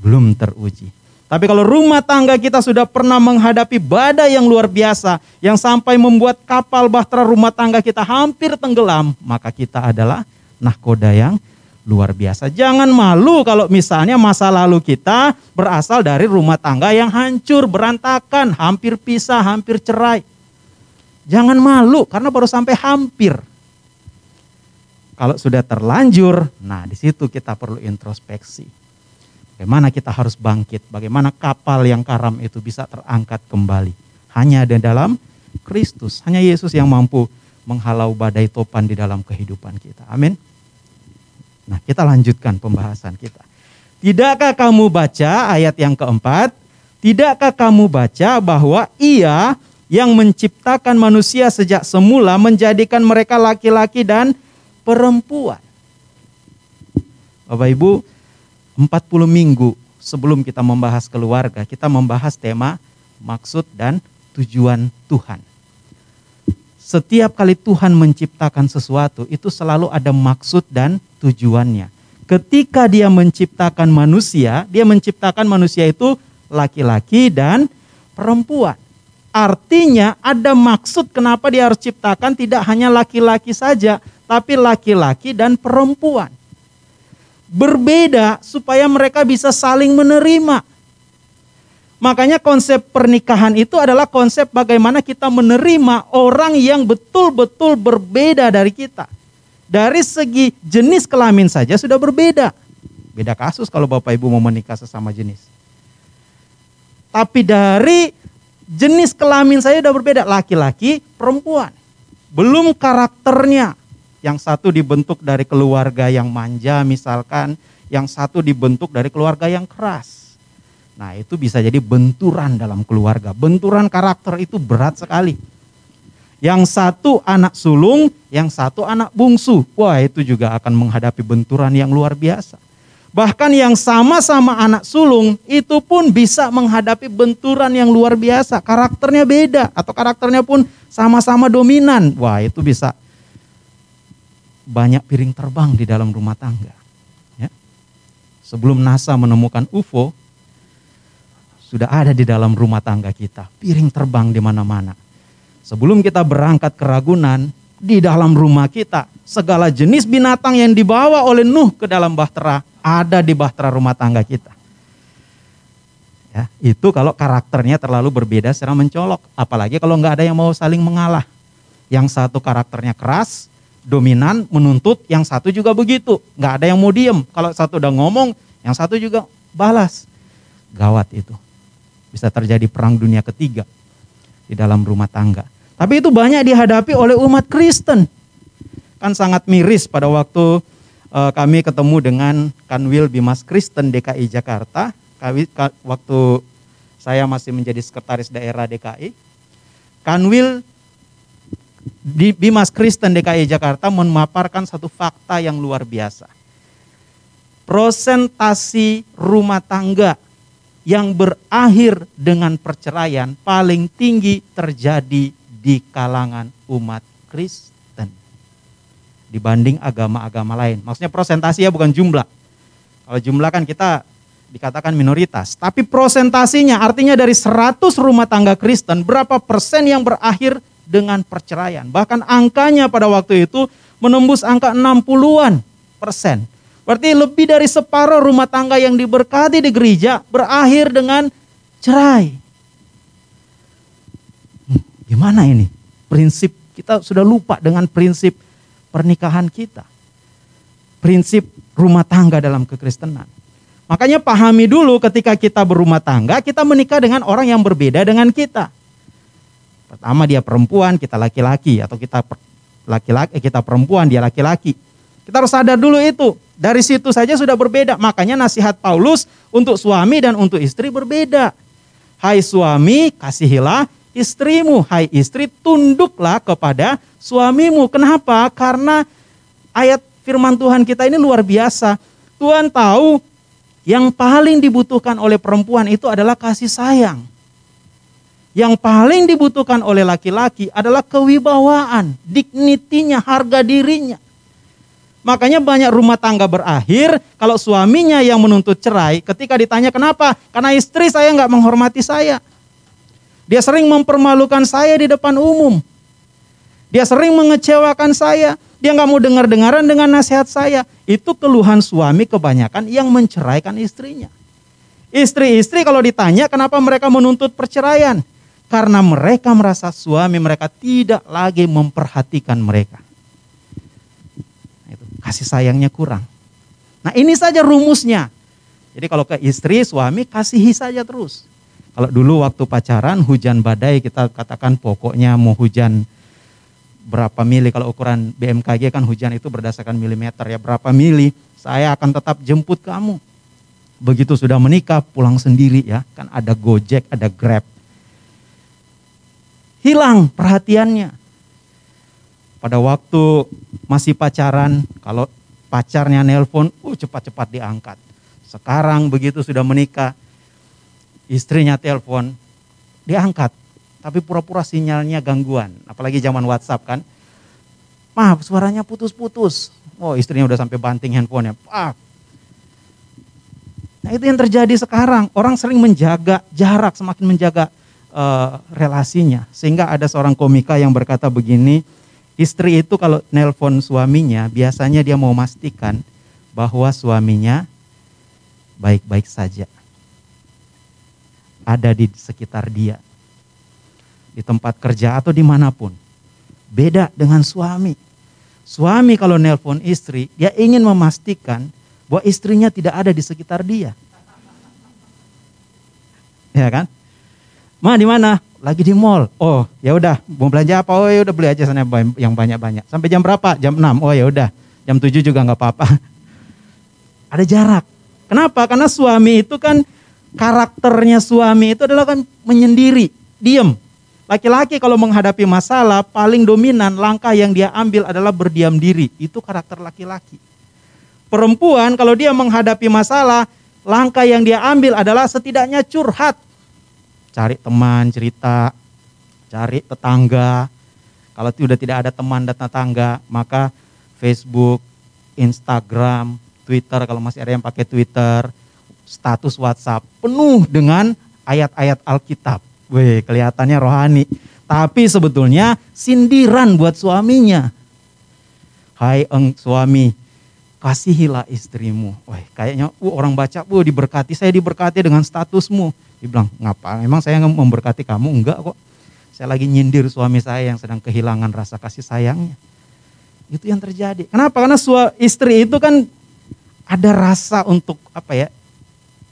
Belum teruji. Tapi kalau rumah tangga kita sudah pernah menghadapi badai yang luar biasa, yang sampai membuat kapal bahtera rumah tangga kita hampir tenggelam, maka kita adalah nahkoda yang luar biasa. Jangan malu kalau misalnya masa lalu kita berasal dari rumah tangga yang hancur, berantakan, hampir pisah, hampir cerai. Jangan malu karena baru sampai hampir. Kalau sudah terlanjur, nah di situ kita perlu introspeksi. Bagaimana kita harus bangkit, bagaimana kapal yang karam itu bisa terangkat kembali. Hanya di dalam Kristus, hanya Yesus yang mampu menghalau badai topan di dalam kehidupan kita. Amin. Nah, kita lanjutkan pembahasan kita. Tidakkah kamu baca ayat yang keempat? Tidakkah kamu baca bahwa Ia yang menciptakan manusia sejak semula menjadikan mereka laki-laki dan perempuan? Bapak Ibu, 40 minggu sebelum kita membahas keluarga, kita membahas tema maksud dan tujuan Tuhan. Setiap kali Tuhan menciptakan sesuatu, itu selalu ada maksud dan tujuannya. Ketika dia menciptakan manusia itu laki-laki dan perempuan. Artinya ada maksud kenapa dia harus ciptakan tidak hanya laki-laki saja, tapi laki-laki dan perempuan. Berbeda supaya mereka bisa saling menerima. Makanya konsep pernikahan itu adalah konsep bagaimana kita menerima orang yang betul-betul berbeda dari kita. Dari segi jenis kelamin saja sudah berbeda. Beda kasus kalau Bapak Ibu mau menikah sesama jenis. Tapi dari jenis kelamin saya sudah berbeda. Laki-laki, perempuan. Belum karakternya. Yang satu dibentuk dari keluarga yang manja misalkan, yang satu dibentuk dari keluarga yang keras. Nah itu bisa jadi benturan dalam keluarga. Benturan karakter itu berat sekali. Yang satu anak sulung, yang satu anak bungsu. Wah itu juga akan menghadapi benturan yang luar biasa. Bahkan yang sama-sama anak sulung itu pun bisa menghadapi benturan yang luar biasa. Karakternya beda atau karakternya pun sama-sama dominan. Wah itu bisa banyak piring terbang di dalam rumah tangga. Ya. Sebelum NASA menemukan UFO, sudah ada di dalam rumah tangga kita. Piring terbang di mana-mana. Sebelum kita berangkat ke Ragunan, di dalam rumah kita, segala jenis binatang yang dibawa oleh Nuh ke dalam bahtera, ada di bahtera rumah tangga kita. Ya, itu kalau karakternya terlalu berbeda secara mencolok. Apalagi kalau nggak ada yang mau saling mengalah. Yang satu karakternya keras, dominan, menuntut, yang satu juga begitu. Nggak ada yang mau diem. Kalau satu udah ngomong, yang satu juga balas. Gawat itu. Bisa terjadi perang dunia ketiga. di dalam rumah tangga. Tapi itu banyak dihadapi oleh umat Kristen. Kan sangat miris pada waktu kami ketemu dengan Kanwil Bimas Kristen DKI Jakarta. Waktu saya masih menjadi sekretaris daerah DKI. Kanwil di Bimas Kristen DKI Jakarta memaparkan satu fakta yang luar biasa. Prosentasi rumah tangga yang berakhir dengan perceraian paling tinggi terjadi di kalangan umat Kristen dibanding agama-agama lain. Maksudnya prosentasi ya, bukan jumlah. Kalau jumlah kan kita dikatakan minoritas, tapi prosentasinya artinya dari 100 rumah tangga Kristen berapa persen yang berakhir dengan perceraian. Bahkan angkanya pada waktu itu menembus angka 60-an persen. Berarti lebih dari separuh rumah tangga yang diberkati di gereja berakhir dengan cerai. Gimana ini? Prinsip kita sudah lupa dengan prinsip pernikahan kita. Prinsip rumah tangga dalam kekristenan. Makanya pahami dulu ketika kita berumah tangga, kita menikah dengan orang yang berbeda dengan kita. Pertama dia perempuan, kita laki-laki, atau kita laki-laki, kita perempuan, dia laki-laki. Kita harus sadar dulu itu. Dari situ saja sudah berbeda. Makanya nasihat Paulus untuk suami dan untuk istri berbeda. Hai suami, kasihilah istrimu. Hai istri, tunduklah kepada suamimu. Kenapa? Karena ayat firman Tuhan kita ini luar biasa. Tuhan tahu yang paling dibutuhkan oleh perempuan itu adalah kasih sayang. Yang paling dibutuhkan oleh laki-laki adalah kewibawaan, dignitinya, harga dirinya. Makanya banyak rumah tangga berakhir kalau suaminya yang menuntut cerai ketika ditanya kenapa? Karena istri saya nggak menghormati saya. Dia sering mempermalukan saya di depan umum. Dia sering mengecewakan saya. Dia nggak mau dengar-dengaran dengan nasihat saya. Itu keluhan suami kebanyakan yang menceraikan istrinya. Istri-istri kalau ditanya kenapa mereka menuntut perceraian? Karena mereka merasa suami mereka tidak lagi memperhatikan mereka. Kasih sayangnya kurang. Nah ini saja rumusnya. Jadi kalau ke istri, suami kasihi saja terus. Kalau dulu waktu pacaran hujan badai kita katakan pokoknya mau hujan berapa mili. Kalau ukuran BMKG kan hujan itu berdasarkan milimeter ya. Berapa mili saya akan tetap jemput kamu. Begitu sudah menikah pulang sendiri ya. Kan ada Gojek, ada Grab. Hilang perhatiannya. Pada waktu masih pacaran, kalau pacarnya nelpon, cepat-cepat diangkat. Sekarang begitu sudah menikah, istrinya telepon, diangkat. Tapi pura-pura sinyalnya gangguan. Apalagi zaman WhatsApp kan. Maaf, suaranya putus-putus. Oh, istrinya udah sampai banting handphonenya. Nah itu yang terjadi sekarang. Orang sering menjaga jarak, semakin menjaga relasinya. Sehingga ada seorang komika yang berkata begini, istri itu kalau nelpon suaminya biasanya dia mau memastikan bahwa suaminya baik-baik saja. Ada di sekitar dia. Di tempat kerja atau dimanapun. Beda dengan suami. Suami kalau nelpon istri, dia ingin memastikan bahwa istrinya tidak ada di sekitar dia. Ya kan? Ma di mana? Lagi di mall. Oh, ya udah, mau belanja apa? Oh, ya udah beli aja sana yang banyak-banyak. Sampai jam berapa? Jam 6. Oh, ya udah. Jam 7 juga enggak apa-apa. Ada jarak. Kenapa? Karena suami itu kan karakternya suami itu adalah kan menyendiri, diam. Laki-laki kalau menghadapi masalah paling dominan langkah yang dia ambil adalah berdiam diri. Itu karakter laki-laki. Perempuan kalau dia menghadapi masalah, langkah yang dia ambil adalah setidaknya curhat. Cari teman cerita, cari tetangga. Kalau sudah tidak ada teman dan tetangga, maka Facebook, Instagram, Twitter, kalau masih ada yang pakai Twitter, status WhatsApp, penuh dengan ayat-ayat Alkitab. Wih, kelihatannya rohani. Tapi sebetulnya sindiran buat suaminya. Hai suami, kasihilah istrimu. Wih, kayaknya orang baca, diberkati, saya diberkati dengan statusmu. Dia bilang, ngapa? Emang saya memberkati kamu? Enggak kok. Saya lagi nyindir suami saya yang sedang kehilangan rasa kasih sayangnya. Itu yang terjadi. Kenapa? Karena istri itu kan ada rasa untuk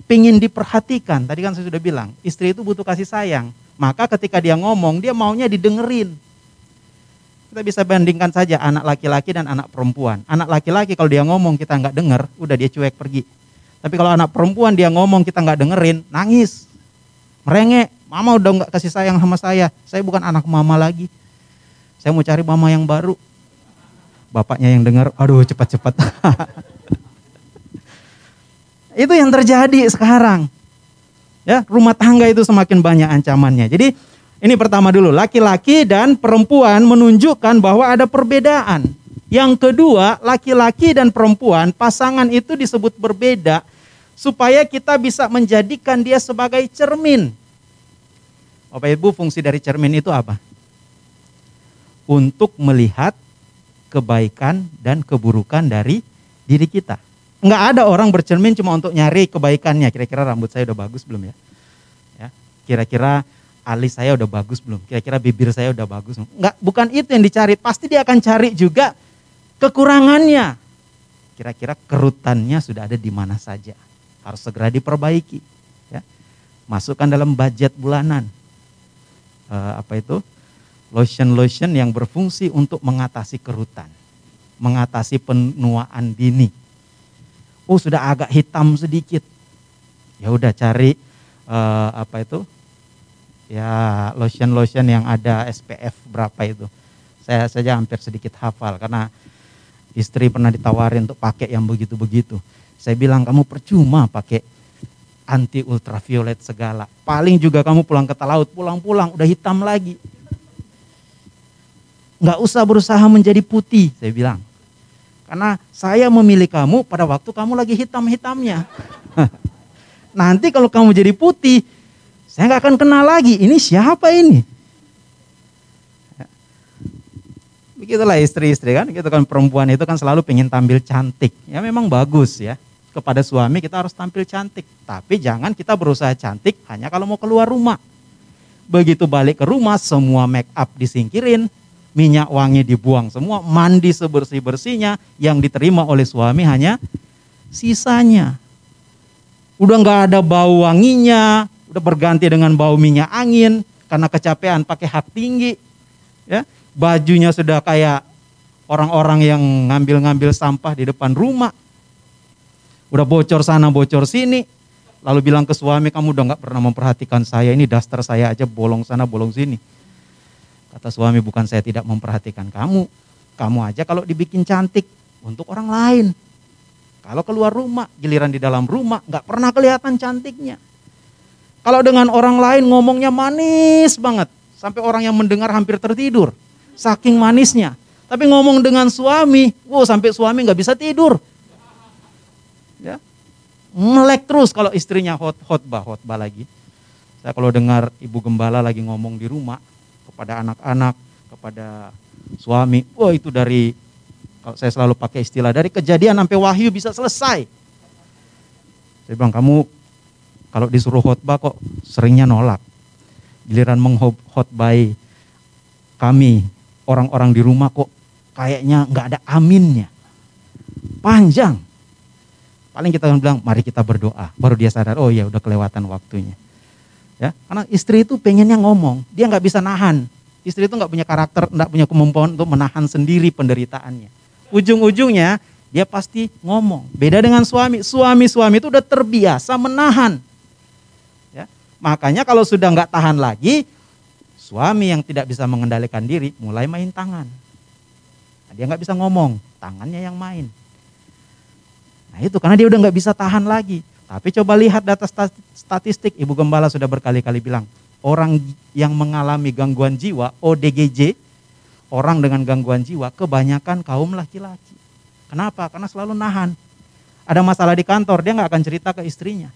pingin diperhatikan. Tadi kan saya sudah bilang, istri itu butuh kasih sayang. Maka ketika dia ngomong, dia maunya didengerin. Kita bisa bandingkan saja anak laki-laki dan anak perempuan. Anak laki-laki kalau dia ngomong kita nggak denger, udah dia cuek pergi. Tapi kalau anak perempuan dia ngomong kita nggak dengerin, nangis, merengek. Mama udah nggak kasih sayang sama saya bukan anak mama lagi. Saya mau cari mama yang baru. Bapaknya yang dengar, aduh cepat-cepat. Itu yang terjadi sekarang. Ya, rumah tangga itu semakin banyak ancamannya. Jadi ini pertama dulu, laki-laki dan perempuan menunjukkan bahwa ada perbedaan. Yang kedua, laki-laki dan perempuan, pasangan itu disebut berbeda supaya kita bisa menjadikan dia sebagai cermin. Bapak Ibu, fungsi dari cermin itu apa? Untuk melihat kebaikan dan keburukan dari diri kita. Enggak ada orang bercermin cuma untuk nyari kebaikannya. Kira-kira rambut saya udah bagus belum ya? Kira-kira alis saya udah bagus belum? Kira-kira bibir saya udah bagus belum? Enggak, bukan itu yang dicari. Pasti dia akan cari juga kekurangannya. Kira-kira kerutannya sudah ada di mana saja. Harus segera diperbaiki. Ya. Masukkan dalam budget bulanan. Lotion yang berfungsi untuk mengatasi kerutan. Mengatasi penuaan dini. Oh, sudah agak hitam sedikit. Ya udah cari ya lotion yang ada SPF berapa itu. Saya saja hampir sedikit hafal karena istri pernah ditawarin untuk pakai yang begitu-begitu. Saya bilang kamu percuma pakai anti ultraviolet segala. Paling juga kamu pulang ke laut, pulang-pulang udah hitam lagi. Nggak usah berusaha menjadi putih, saya bilang. Karena saya memilih kamu pada waktu kamu lagi hitam-hitamnya. Nanti kalau kamu jadi putih, saya nggak akan kenal lagi. Ini siapa ini? Begitulah istri-istri kan, gitu kan, perempuan itu kan selalu pengen tampil cantik. Ya memang bagus ya. Kepada suami kita harus tampil cantik. Tapi jangan kita berusaha cantik hanya kalau mau keluar rumah. Begitu balik ke rumah semua make up disingkirin. Minyak wangi dibuang semua, mandi sebersih-bersihnya, yang diterima oleh suami hanya sisanya. Udah nggak ada bau wanginya, udah berganti dengan bau minyak angin, karena kecapean pakai hak tinggi. Ya, bajunya sudah kayak orang-orang yang ngambil-ngambil sampah di depan rumah. Udah bocor sana, bocor sini. Lalu bilang ke suami, kamu udah nggak pernah memperhatikan saya, ini daster saya aja bolong sana, bolong sini. Kata suami, bukan saya tidak memperhatikan kamu. Kamu aja kalau dibikin cantik untuk orang lain. Kalau keluar rumah, giliran di dalam rumah gak pernah kelihatan cantiknya. Kalau dengan orang lain ngomongnya manis banget. Sampai orang yang mendengar hampir tertidur. Saking manisnya. Tapi ngomong dengan suami, sampai suami gak bisa tidur. Ya, melek terus kalau istrinya khotbah lagi. Saya kalau dengar ibu gembala lagi ngomong di rumah, kepada anak-anak, kepada suami. Itu dari, kalau saya selalu pakai istilah, dari kejadian sampai wahyu bisa selesai. Saya bilang, kamu kalau disuruh khotbah kok seringnya nolak. Giliran mengkhotbahi kami, orang-orang di rumah kok kayaknya gak ada aminnya. Panjang. Paling kita akan bilang, mari kita berdoa. Baru dia sadar, oh ya udah kelewatan waktunya. Ya, karena istri itu pengennya ngomong, dia nggak bisa nahan. Istri itu nggak punya karakter, nggak punya kemampuan untuk menahan sendiri penderitaannya. Ujung-ujungnya dia pasti ngomong. Beda dengan suami. Suami itu udah terbiasa menahan. Ya, makanya kalau sudah nggak tahan lagi, suami yang tidak bisa mengendalikan diri mulai main tangan. Nah, dia nggak bisa ngomong, tangannya yang main. Nah itu karena dia udah nggak bisa tahan lagi. Tapi coba lihat data statistik, Ibu Gembala sudah berkali-kali bilang, orang yang mengalami gangguan jiwa, ODGJ, orang dengan gangguan jiwa, kebanyakan kaum laki-laki. Kenapa? Karena selalu nahan. Ada masalah di kantor, dia nggak akan cerita ke istrinya.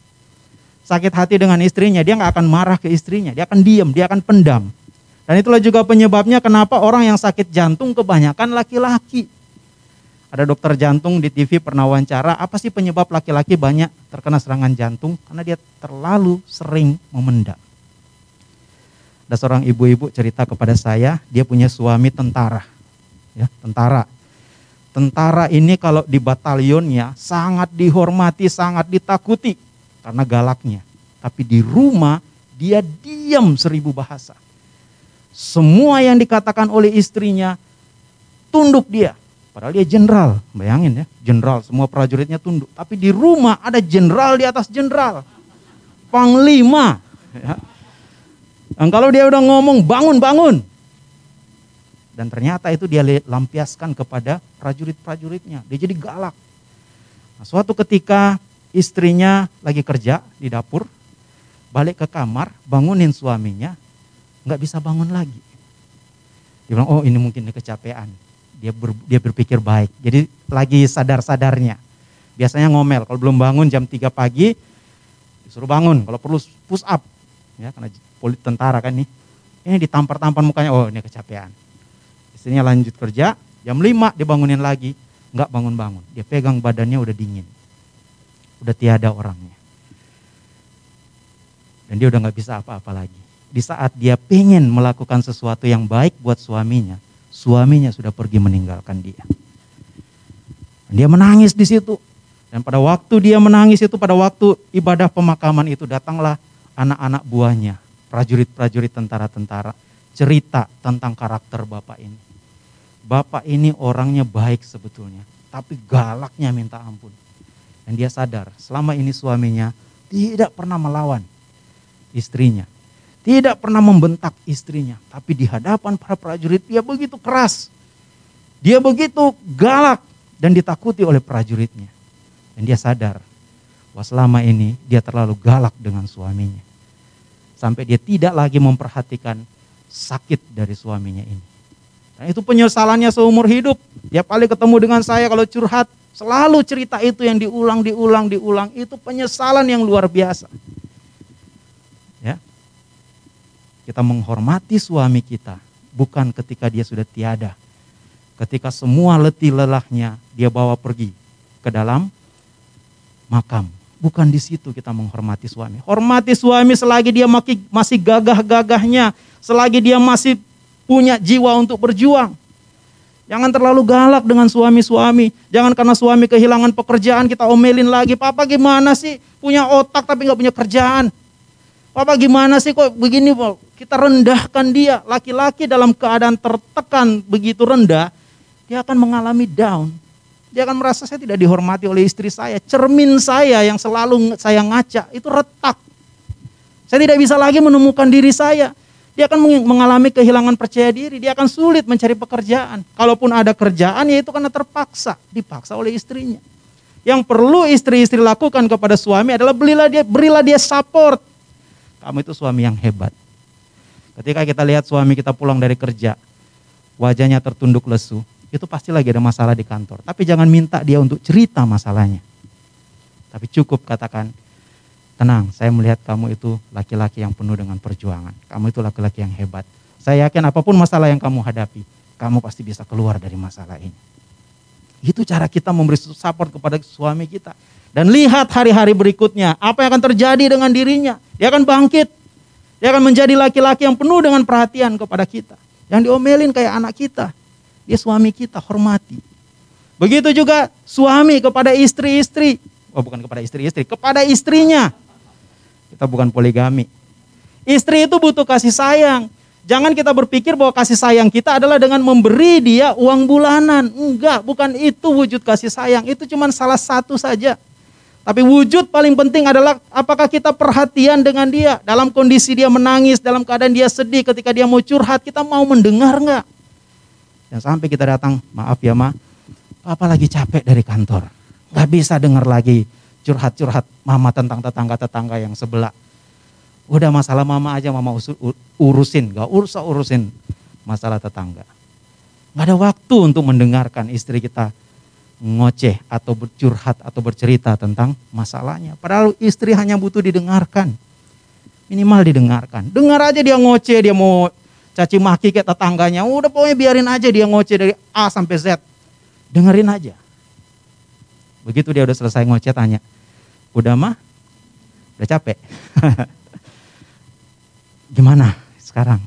Sakit hati dengan istrinya, dia nggak akan marah ke istrinya, dia akan diam, dia akan pendam. Dan itulah juga penyebabnya kenapa orang yang sakit jantung kebanyakan laki-laki. Ada dokter jantung di TV pernah wawancara, apa sih penyebab laki-laki banyak terkena serangan jantung? Karena dia terlalu sering memendam. Ada seorang ibu-ibu cerita kepada saya, dia punya suami tentara. Ya, tentara. Tentara ini kalau di batalionnya sangat dihormati, sangat ditakuti karena galaknya. Tapi di rumah dia diam 1000 bahasa. Semua yang dikatakan oleh istrinya tunduk dia. Padahal dia jenderal, bayangin ya, jenderal, semua prajuritnya tunduk. Tapi di rumah ada jenderal di atas jenderal, panglima. Ya. Dan kalau dia udah ngomong bangun. Dan ternyata itu dia lampiaskan kepada prajurit-prajuritnya. Dia jadi galak. Nah, suatu ketika istrinya lagi kerja di dapur, balik ke kamar, bangunin suaminya, nggak bisa bangun lagi. Dia bilang, oh ini mungkin dia kecapean. Dia berpikir baik. Jadi lagi sadar-sadarnya. Biasanya ngomel, kalau belum bangun jam 3 pagi, disuruh bangun. Kalau perlu push up. Ya, karena tentara kan nih. Ini ditampar-tampar mukanya, oh ini kecapean. Istrinya lanjut kerja, jam 5 dia bangunin lagi. Enggak bangun-bangun. Dia pegang badannya udah dingin. Udah tiada orangnya. Dan dia udah gak bisa apa-apa lagi. Di saat dia pengen melakukan sesuatu yang baik buat suaminya sudah pergi meninggalkan dia. Dan dia menangis di situ. Dan pada waktu dia menangis itu, pada waktu ibadah pemakaman itu, datanglah anak-anak buahnya, prajurit-prajurit tentara-tentara, cerita tentang karakter bapak ini. Bapak ini orangnya baik sebetulnya, tapi galaknya minta ampun. Dan dia sadar selama ini suaminya tidak pernah melawan istrinya. Tidak pernah membentak istrinya. Tapi di hadapan para prajurit dia begitu keras. Dia begitu galak dan ditakuti oleh prajuritnya. Dan dia sadar bahwa selama ini dia terlalu galak dengan suaminya. Sampai dia tidak lagi memperhatikan sakit dari suaminya ini. Dan itu penyesalannya seumur hidup. Dia paling ketemu dengan saya kalau curhat, selalu cerita itu yang diulang. Itu penyesalan yang luar biasa. Ya. Kita menghormati suami kita, bukan ketika dia sudah tiada. Ketika semua letih lelahnya dia bawa pergi ke dalam makam. Bukan di situ kita menghormati suami. Hormati suami selagi dia masih gagah-gagahnya, selagi dia masih punya jiwa untuk berjuang. Jangan terlalu galak dengan suami-suami. Jangan karena suami kehilangan pekerjaan kita omelin lagi. Papa gimana sih punya otak tapi gak punya kerjaan. Papa gimana sih kok begini. Kita rendahkan dia. Laki-laki dalam keadaan tertekan begitu rendah, dia akan mengalami down. Dia akan merasa saya tidak dihormati oleh istri saya. Cermin saya yang selalu saya ngaca itu retak. Saya tidak bisa lagi menemukan diri saya. Dia akan mengalami kehilangan percaya diri. Dia akan sulit mencari pekerjaan. Kalaupun ada kerjaan, ya itu karena terpaksa. Dipaksa oleh istrinya. Yang perlu istri-istri lakukan kepada suami adalah berilah dia support. Kamu itu suami yang hebat. Ketika kita lihat suami kita pulang dari kerja, wajahnya tertunduk lesu, itu pasti lagi ada masalah di kantor. Tapi jangan minta dia untuk cerita masalahnya. Tapi cukup katakan, tenang, saya melihat kamu itu laki-laki yang penuh dengan perjuangan. Kamu itu laki-laki yang hebat. Saya yakin apapun masalah yang kamu hadapi, kamu pasti bisa keluar dari masalah ini. Itu cara kita memberi support kepada suami kita. Dan lihat hari-hari berikutnya, apa yang akan terjadi dengan dirinya. Dia akan bangkit. Dia akan menjadi laki-laki yang penuh dengan perhatian kepada kita. Yang diomelin kayak anak kita. Dia suami kita, hormati. Begitu juga suami kepada istri-istri. Oh bukan kepada istri-istri, kepada istrinya. Kita bukan poligami. Istri itu butuh kasih sayang. Jangan kita berpikir bahwa kasih sayang kita adalah dengan memberi dia uang bulanan. Enggak, bukan itu wujud kasih sayang. Itu cuma salah satu saja. Tapi wujud paling penting adalah apakah kita perhatian dengan dia. Dalam kondisi dia menangis, dalam keadaan dia sedih, ketika dia mau curhat, kita mau mendengar enggak? Dan sampai kita datang, maaf ya ma, papa lagi capek dari kantor. Gak bisa dengar lagi curhat-curhat mama tentang tetangga-tetangga yang sebelah. Udah masalah mama aja mama urusin, gak usah urusin masalah tetangga. Gak ada waktu untuk mendengarkan istri kita ngoceh atau bercurhat atau bercerita tentang masalahnya. Padahal istri hanya butuh didengarkan. Minimal didengarkan. Dengar aja dia ngoceh, dia mau caci maki kayak tetangganya. Udah pokoknya biarin aja dia ngoceh dari A sampai Z. Dengerin aja. Begitu dia udah selesai ngoceh tanya, udah mah? Udah capek? Gimana sekarang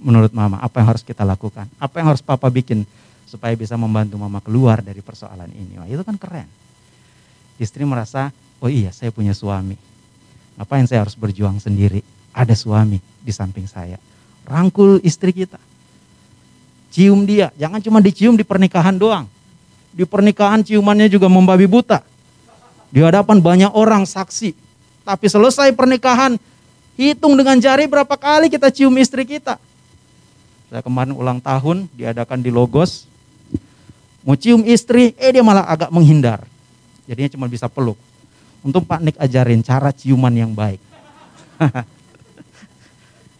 menurut mama? Apa yang harus kita lakukan? Apa yang harus papa bikin supaya bisa membantu mama keluar dari persoalan ini? Wah, itu kan keren. Istri merasa, oh iya saya punya suami. Ngapain saya harus berjuang sendiri? ada suami di samping saya. Rangkul istri kita. Cium dia, jangan cuma dicium di pernikahan doang. Di pernikahan ciumannya juga membabi buta. Di hadapan banyak orang saksi. Tapi selesai pernikahan, hitung dengan jari berapa kali kita cium istri kita. Saya kemarin ulang tahun diadakan di Logos. Mau cium istri, dia malah agak menghindar. Jadinya cuma bisa peluk. Untung Pak Nick ajarin cara ciuman yang baik.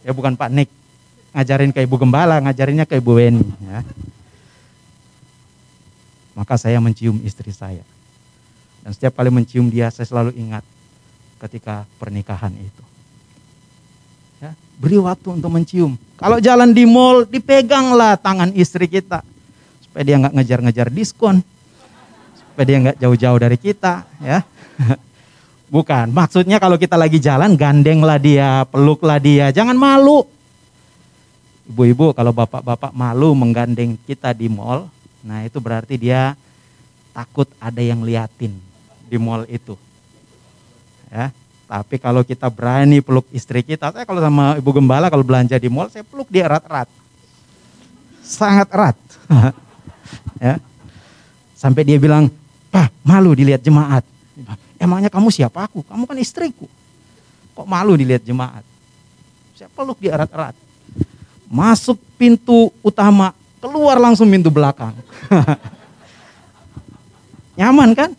Ya bukan Pak Nick ngajarin ke Ibu Gembala, ngajarinnya ke Ibu Weni. Ya. Maka saya mencium istri saya. Dan setiap kali mencium dia, saya selalu ingat ketika pernikahan itu. Ya, beri waktu untuk mencium. Kalau jalan di mall, dipeganglah tangan istri kita. Supaya dia nggak ngejar-ngejar diskon. Supaya dia nggak jauh-jauh dari kita. Ya. Bukan, maksudnya kalau kita lagi jalan, gandenglah dia, peluklah dia. Jangan malu. Ibu-ibu, kalau bapak-bapak malu menggandeng kita di mall, nah itu berarti dia takut ada yang liatin di mall itu. Ya, tapi kalau kita berani peluk istri kita, saya kalau sama Ibu Gembala kalau belanja di mall, saya peluk dia erat-erat. Sangat erat. Ya. Sampai dia bilang, "Pak, malu dilihat jemaat." Emangnya kamu siapa aku? Kamu kan istriku. Kok malu dilihat jemaat? Saya peluk dia erat-erat. Masuk pintu utama, keluar langsung pintu belakang. Nyaman kan?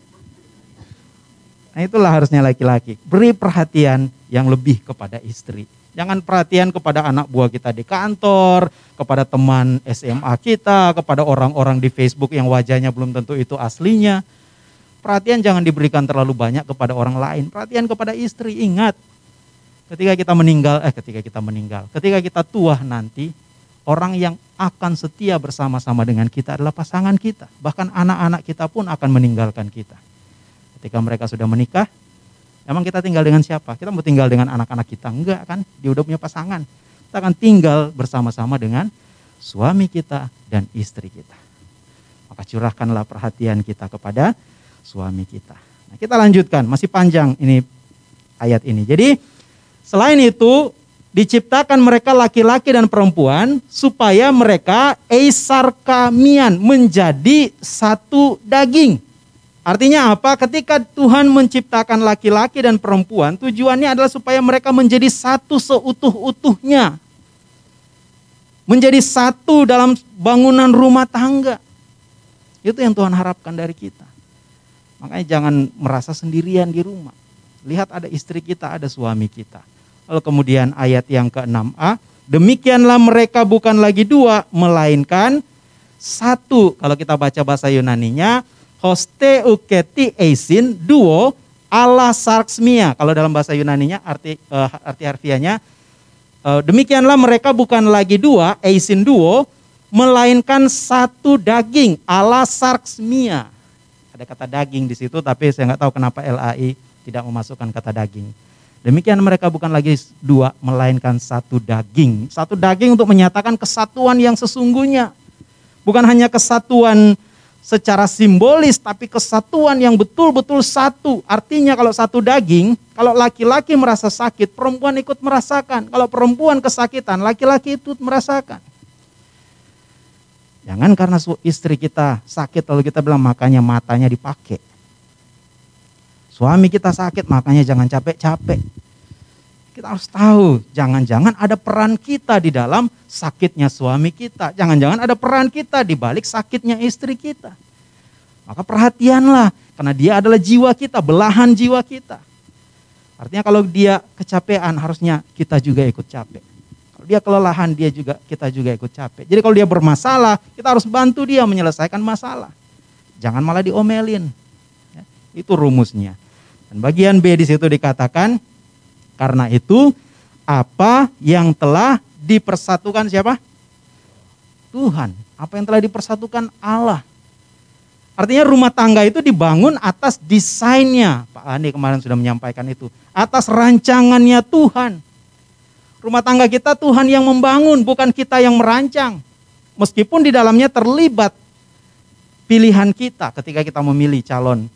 Nah itulah harusnya laki-laki. Beri perhatian yang lebih kepada istri. Jangan perhatian kepada anak buah kita di kantor, kepada teman SMA kita, kepada orang-orang di Facebook yang wajahnya belum tentu itu aslinya. Perhatian jangan diberikan terlalu banyak kepada orang lain. Perhatian kepada istri. Ingat, ketika kita tua nanti, orang yang akan setia bersama-sama dengan kita adalah pasangan kita. Bahkan anak-anak kita pun akan meninggalkan kita. Ketika mereka sudah menikah, emang kita tinggal dengan siapa? Kita mau tinggal dengan anak-anak kita? Enggak kan, dia udah punya pasangan. Kita akan tinggal bersama-sama dengan suami kita dan istri kita. Maka curahkanlah perhatian kita kepada suami kita. Nah, kita lanjutkan, masih panjang ini ayat ini. Jadi selain itu diciptakan mereka laki-laki dan perempuan supaya mereka eisarkamian, menjadi satu daging. Artinya apa? Ketika Tuhan menciptakan laki-laki dan perempuan, tujuannya adalah supaya mereka menjadi satu seutuh-utuhnya. Menjadi satu dalam bangunan rumah tangga. Itu yang Tuhan harapkan dari kita. Makanya jangan merasa sendirian di rumah. Lihat ada istri kita, ada suami kita. Lalu kemudian ayat yang ke-6a, demikianlah mereka bukan lagi dua, melainkan satu. Kalau kita baca bahasa Yunaninya, hoste uketi eisin duo ala sarksmia. Kalau dalam bahasa Yunaninya arti harfiahnya, demikianlah mereka bukan lagi dua, eisin duo, melainkan satu daging ala sarksmia. Ada kata daging di situ, tapi saya nggak tahu kenapa LAI tidak memasukkan kata daging. Demikian mereka bukan lagi dua, melainkan satu daging. Satu daging untuk menyatakan kesatuan yang sesungguhnya. Bukan hanya kesatuan secara simbolis, tapi kesatuan yang betul-betul satu. Artinya kalau satu daging, kalau laki-laki merasa sakit, perempuan ikut merasakan. Kalau perempuan kesakitan, laki-laki ikut merasakan. Jangan karena istri kita sakit lalu kita bilang makanya matanya dipakai. Suami kita sakit makanya jangan capek-capek. Kita harus tahu, jangan-jangan ada peran kita di dalam sakitnya suami kita. Jangan-jangan ada peran kita di balik sakitnya istri kita. Maka perhatianlah, karena dia adalah jiwa kita, belahan jiwa kita. Artinya kalau dia kecapean harusnya kita juga ikut capek. Dia kelelahan, kita juga ikut capek. Jadi kalau dia bermasalah, kita harus bantu dia menyelesaikan masalah. Jangan malah diomelin. Ya, itu rumusnya. Dan bagian B di situ dikatakan, karena itu apa yang telah dipersatukan siapa? Tuhan. Apa yang telah dipersatukan Allah. Artinya rumah tangga itu dibangun atas desainnya. Pak Andi kemarin sudah menyampaikan itu. Atas rancangannya Tuhan. Rumah tangga kita Tuhan yang membangun, bukan kita yang merancang. Meskipun di dalamnya terlibat pilihan kita ketika kita memilih calon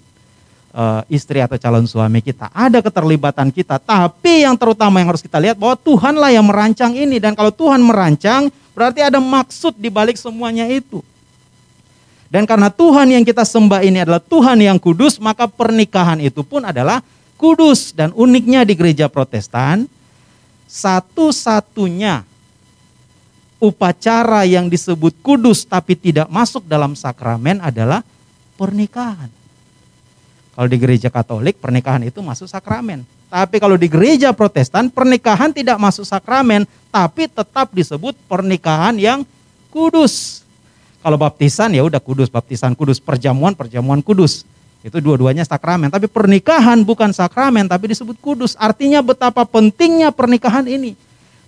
istri atau calon suami kita. Ada keterlibatan kita, tapi yang terutama yang harus kita lihat bahwa Tuhanlah yang merancang ini. Dan kalau Tuhan merancang, berarti ada maksud di balik semuanya itu. Dan karena Tuhan yang kita sembah ini adalah Tuhan yang kudus, maka pernikahan itu pun adalah kudus. Dan uniknya di gereja Protestan, satu-satunya upacara yang disebut kudus tapi tidak masuk dalam sakramen adalah pernikahan. Kalau di gereja Katolik pernikahan itu masuk sakramen. Tapi kalau di gereja Protestan pernikahan tidak masuk sakramen, tapi tetap disebut pernikahan yang kudus. Kalau baptisan ya udah kudus, baptisan kudus, perjamuan kudus. Itu dua-duanya sakramen. Tapi pernikahan bukan sakramen tapi disebut kudus. Artinya betapa pentingnya pernikahan ini.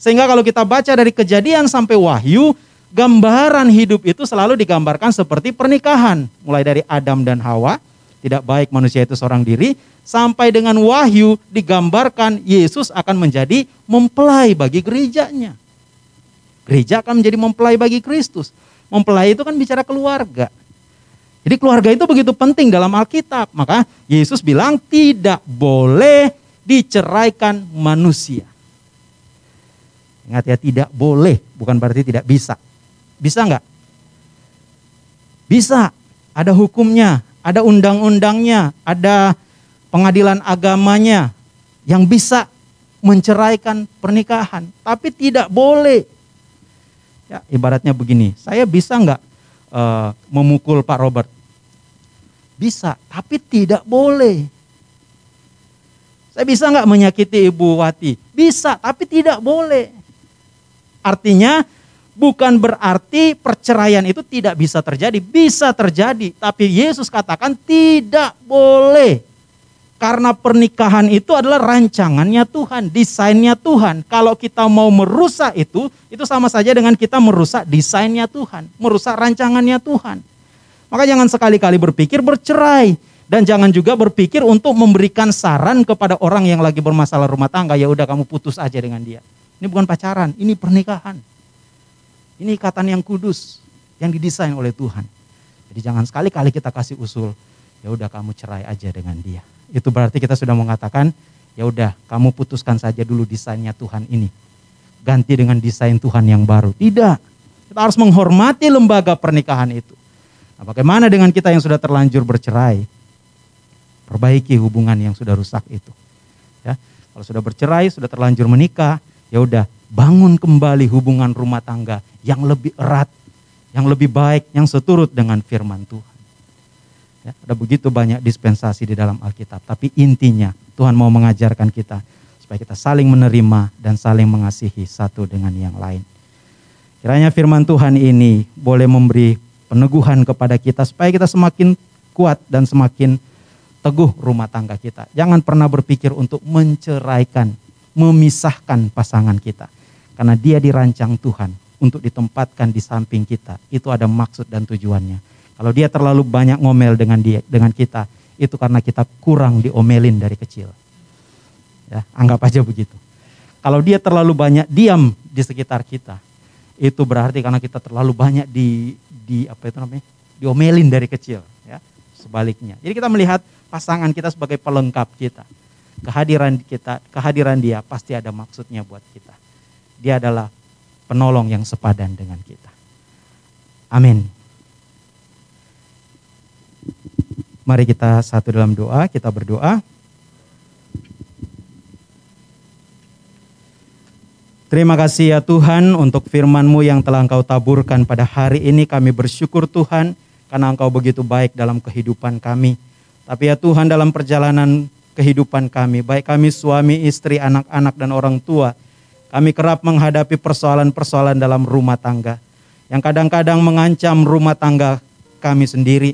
Sehingga kalau kita baca dari Kejadian sampai Wahyu, gambaran hidup itu selalu digambarkan seperti pernikahan. Mulai dari Adam dan Hawa, tidak baik manusia itu seorang diri, sampai dengan Wahyu digambarkan Yesus akan menjadi mempelai bagi gerejanya. Gereja akan menjadi mempelai bagi Kristus. Mempelai itu kan bicara keluarga. Jadi keluarga itu begitu penting dalam Alkitab. Maka Yesus bilang tidak boleh diceraikan manusia. Ingat ya, tidak boleh, bukan berarti tidak bisa. Bisa enggak? Bisa, ada hukumnya. Ada undang-undangnya, ada pengadilan agamanya yang bisa menceraikan pernikahan. Tapi tidak boleh. Ya, ibaratnya begini, saya bisa enggak memukul Pak Robert? Bisa, tapi tidak boleh. Saya bisa enggak menyakiti Ibu Wati? Bisa, tapi tidak boleh. Artinya bukan berarti perceraian itu tidak bisa terjadi. Bisa terjadi. Tapi Yesus katakan tidak boleh. Karena pernikahan itu adalah rancangannya Tuhan. Desainnya Tuhan. Kalau kita mau merusak itu sama saja dengan kita merusak desainnya Tuhan. Merusak rancangannya Tuhan. Maka jangan sekali-kali berpikir bercerai. Dan jangan juga berpikir untuk memberikan saran kepada orang yang lagi bermasalah rumah tangga. Ya udah kamu putus aja dengan dia. Ini bukan pacaran, ini pernikahan. Ini ikatan yang kudus, yang didesain oleh Tuhan. Jadi jangan sekali-kali kita kasih usul, ya udah kamu cerai aja dengan dia. Itu berarti kita sudah mengatakan, ya udah kamu putuskan saja dulu desainnya Tuhan ini. Ganti dengan desain Tuhan yang baru. Tidak, kita harus menghormati lembaga pernikahan itu. Nah, bagaimana dengan kita yang sudah terlanjur bercerai? Perbaiki hubungan yang sudah rusak itu. Ya, kalau sudah bercerai, sudah terlanjur menikah, ya udah bangun kembali hubungan rumah tangga yang lebih erat, yang lebih baik, yang seturut dengan firman Tuhan. Ya, ada begitu banyak dispensasi di dalam Alkitab, tapi intinya Tuhan mau mengajarkan kita supaya kita saling menerima dan saling mengasihi satu dengan yang lain. Kiranya firman Tuhan ini boleh memberi peneguhan kepada kita supaya kita semakin kuat dan semakin teguh rumah tangga kita. Jangan pernah berpikir untuk menceraikan, memisahkan pasangan kita. Karena dia dirancang Tuhan untuk ditempatkan di samping kita. Itu ada maksud dan tujuannya. Kalau dia terlalu banyak ngomel dengan kita, itu karena kita kurang diomelin dari kecil. Ya, anggap aja begitu. Kalau dia terlalu banyak diam di sekitar kita, itu berarti karena kita terlalu banyak diomelin dari kecil. Ya, sebaliknya. Jadi kita melihat pasangan kita sebagai pelengkap kita. Kehadiran dia pasti ada maksudnya buat kita. Dia adalah penolong yang sepadan dengan kita. Amin. Mari kita satu dalam doa, kita berdoa. Terima kasih ya Tuhan untuk firman-Mu yang telah Engkau taburkan pada hari ini. Kami bersyukur Tuhan karena Engkau begitu baik dalam kehidupan kami. Tapi ya Tuhan dalam perjalanan kehidupan kami, baik kami suami, istri, anak-anak dan orang tua, kami kerap menghadapi persoalan-persoalan dalam rumah tangga yang kadang-kadang mengancam rumah tangga kami sendiri.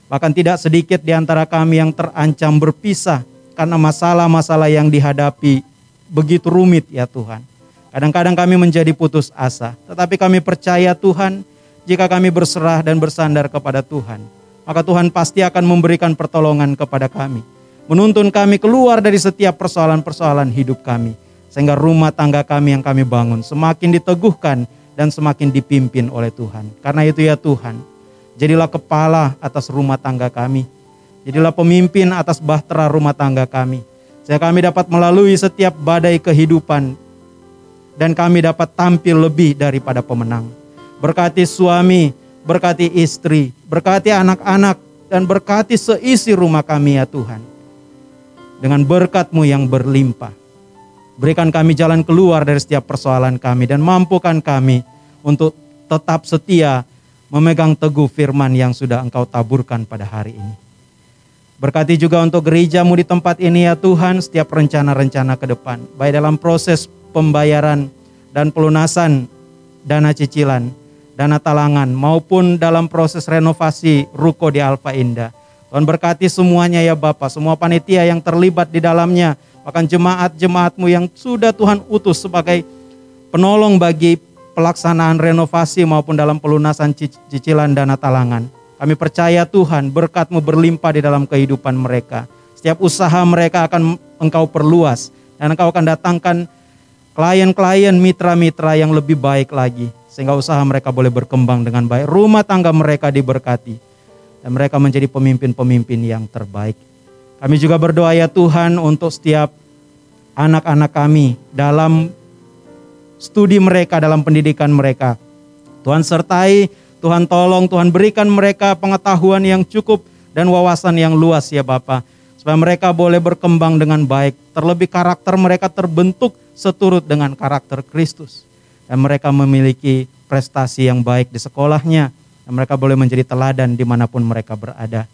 Bahkan tidak sedikit di antara kami yang terancam berpisah karena masalah-masalah yang dihadapi begitu rumit ya Tuhan. Kadang-kadang kami menjadi putus asa, tetapi kami percaya Tuhan, jika kami berserah dan bersandar kepada Tuhan, maka Tuhan pasti akan memberikan pertolongan kepada kami. Menuntun kami keluar dari setiap persoalan-persoalan hidup kami. Sehingga rumah tangga kami yang kami bangun semakin diteguhkan dan semakin dipimpin oleh Tuhan. Karena itu ya Tuhan, jadilah kepala atas rumah tangga kami. Jadilah pemimpin atas bahtera rumah tangga kami. Sehingga kami dapat melalui setiap badai kehidupan. Dan kami dapat tampil lebih daripada pemenang. Berkati suami, berkati istri, berkati anak-anak, dan berkati seisi rumah kami ya Tuhan. Dengan berkat-Mu yang berlimpah. Berikan kami jalan keluar dari setiap persoalan kami. Dan mampukan kami untuk tetap setia memegang teguh firman yang sudah Engkau taburkan pada hari ini. Berkati juga untuk gereja-Mu di tempat ini ya Tuhan, setiap rencana-rencana ke depan. Baik dalam proses pembayaran dan pelunasan dana cicilan, dana talangan, maupun dalam proses renovasi ruko di Alfa Indah. Tuhan berkati semuanya ya Bapa, semua panitia yang terlibat di dalamnya, bahkan jemaat-jemaat-Mu yang sudah Tuhan utus sebagai penolong bagi pelaksanaan renovasi maupun dalam pelunasan cicilan dana talangan. Kami percaya Tuhan berkat-Mu berlimpah di dalam kehidupan mereka. Setiap usaha mereka akan Engkau perluas dan Engkau akan datangkan klien-klien, mitra-mitra yang lebih baik lagi. Sehingga usaha mereka boleh berkembang dengan baik. Rumah tangga mereka diberkati. Dan mereka menjadi pemimpin-pemimpin yang terbaik. Kami juga berdoa ya Tuhan untuk setiap anak-anak kami dalam studi mereka, dalam pendidikan mereka. Tuhan sertai, Tuhan tolong, Tuhan berikan mereka pengetahuan yang cukup dan wawasan yang luas ya Bapa. Supaya mereka boleh berkembang dengan baik. Terlebih karakter mereka terbentuk seturut dengan karakter Kristus. Dan mereka memiliki prestasi yang baik di sekolahnya. Dan mereka boleh menjadi teladan dimanapun mereka berada.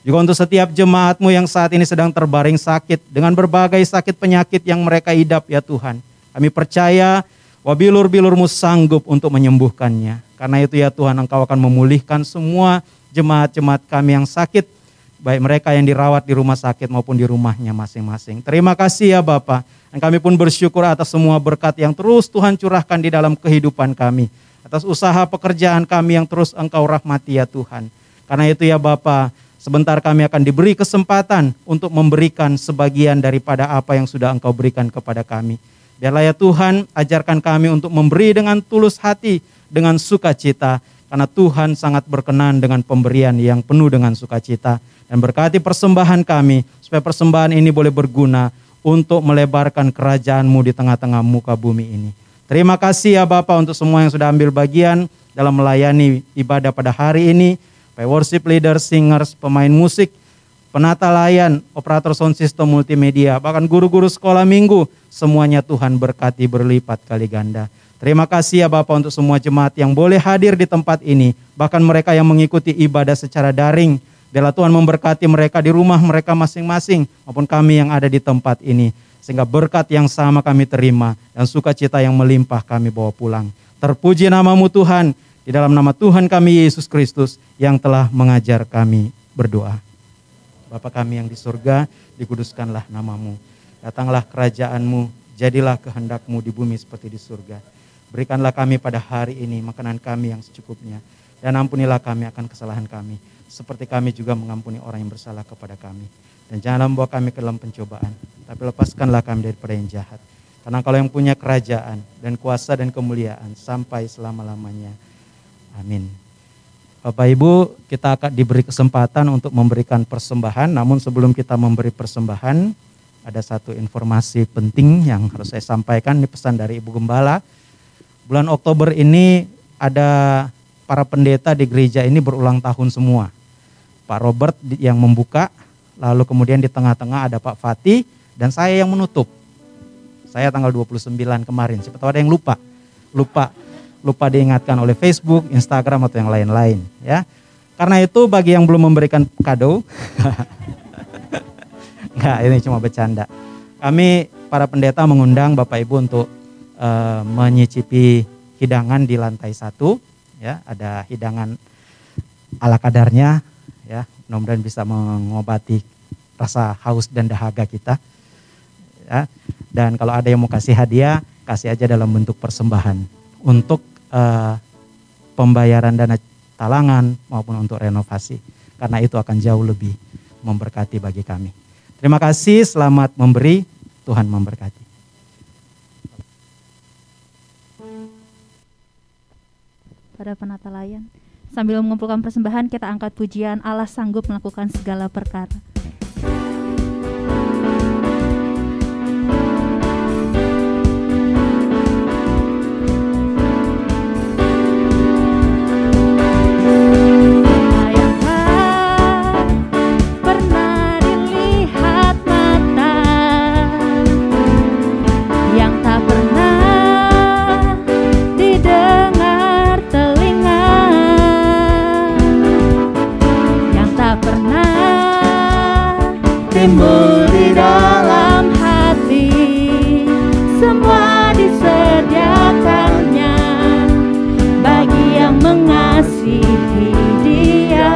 Juga untuk setiap jemaat-Mu yang saat ini sedang terbaring sakit. Dengan berbagai sakit penyakit yang mereka idap ya Tuhan. Kami percaya wabilur-bilur-Mu sanggup untuk menyembuhkannya. Karena itu ya Tuhan, Engkau akan memulihkan semua jemaat-jemaat kami yang sakit. Baik mereka yang dirawat di rumah sakit maupun di rumahnya masing-masing. Terima kasih ya Bapa. Dan kami pun bersyukur atas semua berkat yang terus Tuhan curahkan di dalam kehidupan kami. Atas usaha pekerjaan kami yang terus Engkau rahmati ya Tuhan. Karena itu ya Bapa, sebentar kami akan diberi kesempatan untuk memberikan sebagian daripada apa yang sudah Engkau berikan kepada kami. Biarlah ya Tuhan, ajarkan kami untuk memberi dengan tulus hati, dengan sukacita. Karena Tuhan sangat berkenan dengan pemberian yang penuh dengan sukacita. Dan berkati persembahan kami, supaya persembahan ini boleh berguna untuk melebarkan kerajaan-Mu di tengah-tengah muka bumi ini. Terima kasih ya Bapa untuk semua yang sudah ambil bagian dalam melayani ibadah pada hari ini. Baik worship leader, singers, pemain musik, penata layan, operator sound system multimedia, bahkan guru-guru sekolah minggu, semuanya Tuhan berkati berlipat kali ganda. Terima kasih ya Bapak untuk semua jemaat yang boleh hadir di tempat ini, bahkan mereka yang mengikuti ibadah secara daring. Biarlah Tuhan memberkati mereka di rumah mereka masing-masing, maupun kami yang ada di tempat ini. Sehingga berkat yang sama kami terima, dan sukacita yang melimpah kami bawa pulang. Terpuji nama-Mu Tuhan, di dalam nama Tuhan kami Yesus Kristus, yang telah mengajar kami berdoa. Bapa kami yang di surga, dikuduskanlah nama-Mu. Datanglah kerajaan-Mu, jadilah kehendak-Mu di bumi seperti di surga. Berikanlah kami pada hari ini makanan kami yang secukupnya. Dan ampunilah kami akan kesalahan kami, seperti kami juga mengampuni orang yang bersalah kepada kami. Dan janganlah membawa kami ke dalam pencobaan, tapi lepaskanlah kami daripada yang jahat. Karena Engkau yang punya kerajaan dan kuasa dan kemuliaan sampai selama-lamanya. Amin. Bapak Ibu, kita akan diberi kesempatan untuk memberikan persembahan. Namun sebelum kita memberi persembahan, ada satu informasi penting yang harus saya sampaikan. Ini pesan dari Ibu Gembala. Bulan Oktober ini ada para pendeta di gereja ini berulang tahun semua. Pak Robert yang membuka, lalu kemudian di tengah-tengah ada Pak Fatih, dan saya yang menutup. Saya tanggal 29 kemarin, siapa tahu ada yang lupa diingatkan oleh Facebook, Instagram atau yang lain-lain ya. Karena itu bagi yang belum memberikan kado, enggak, ini cuma bercanda. Kami para pendeta mengundang Bapak Ibu untuk menyicipi hidangan di lantai 1 ya, ada hidangan ala kadarnya ya, mudah-mudahan bisa mengobati rasa haus dan dahaga kita ya. Dan kalau ada yang mau kasih hadiah, kasih aja dalam bentuk persembahan untuk pembayaran dana talangan maupun untuk renovasi, karena itu akan jauh lebih memberkati bagi kami. Terima kasih, selamat memberi, Tuhan memberkati. Pada penata layan, Sambil mengumpulkan persembahan, kita angkat pujian Allah sanggup melakukan segala perkara. Timbul di dalam hati, semua disediakannya bagi yang mengasihi Dia.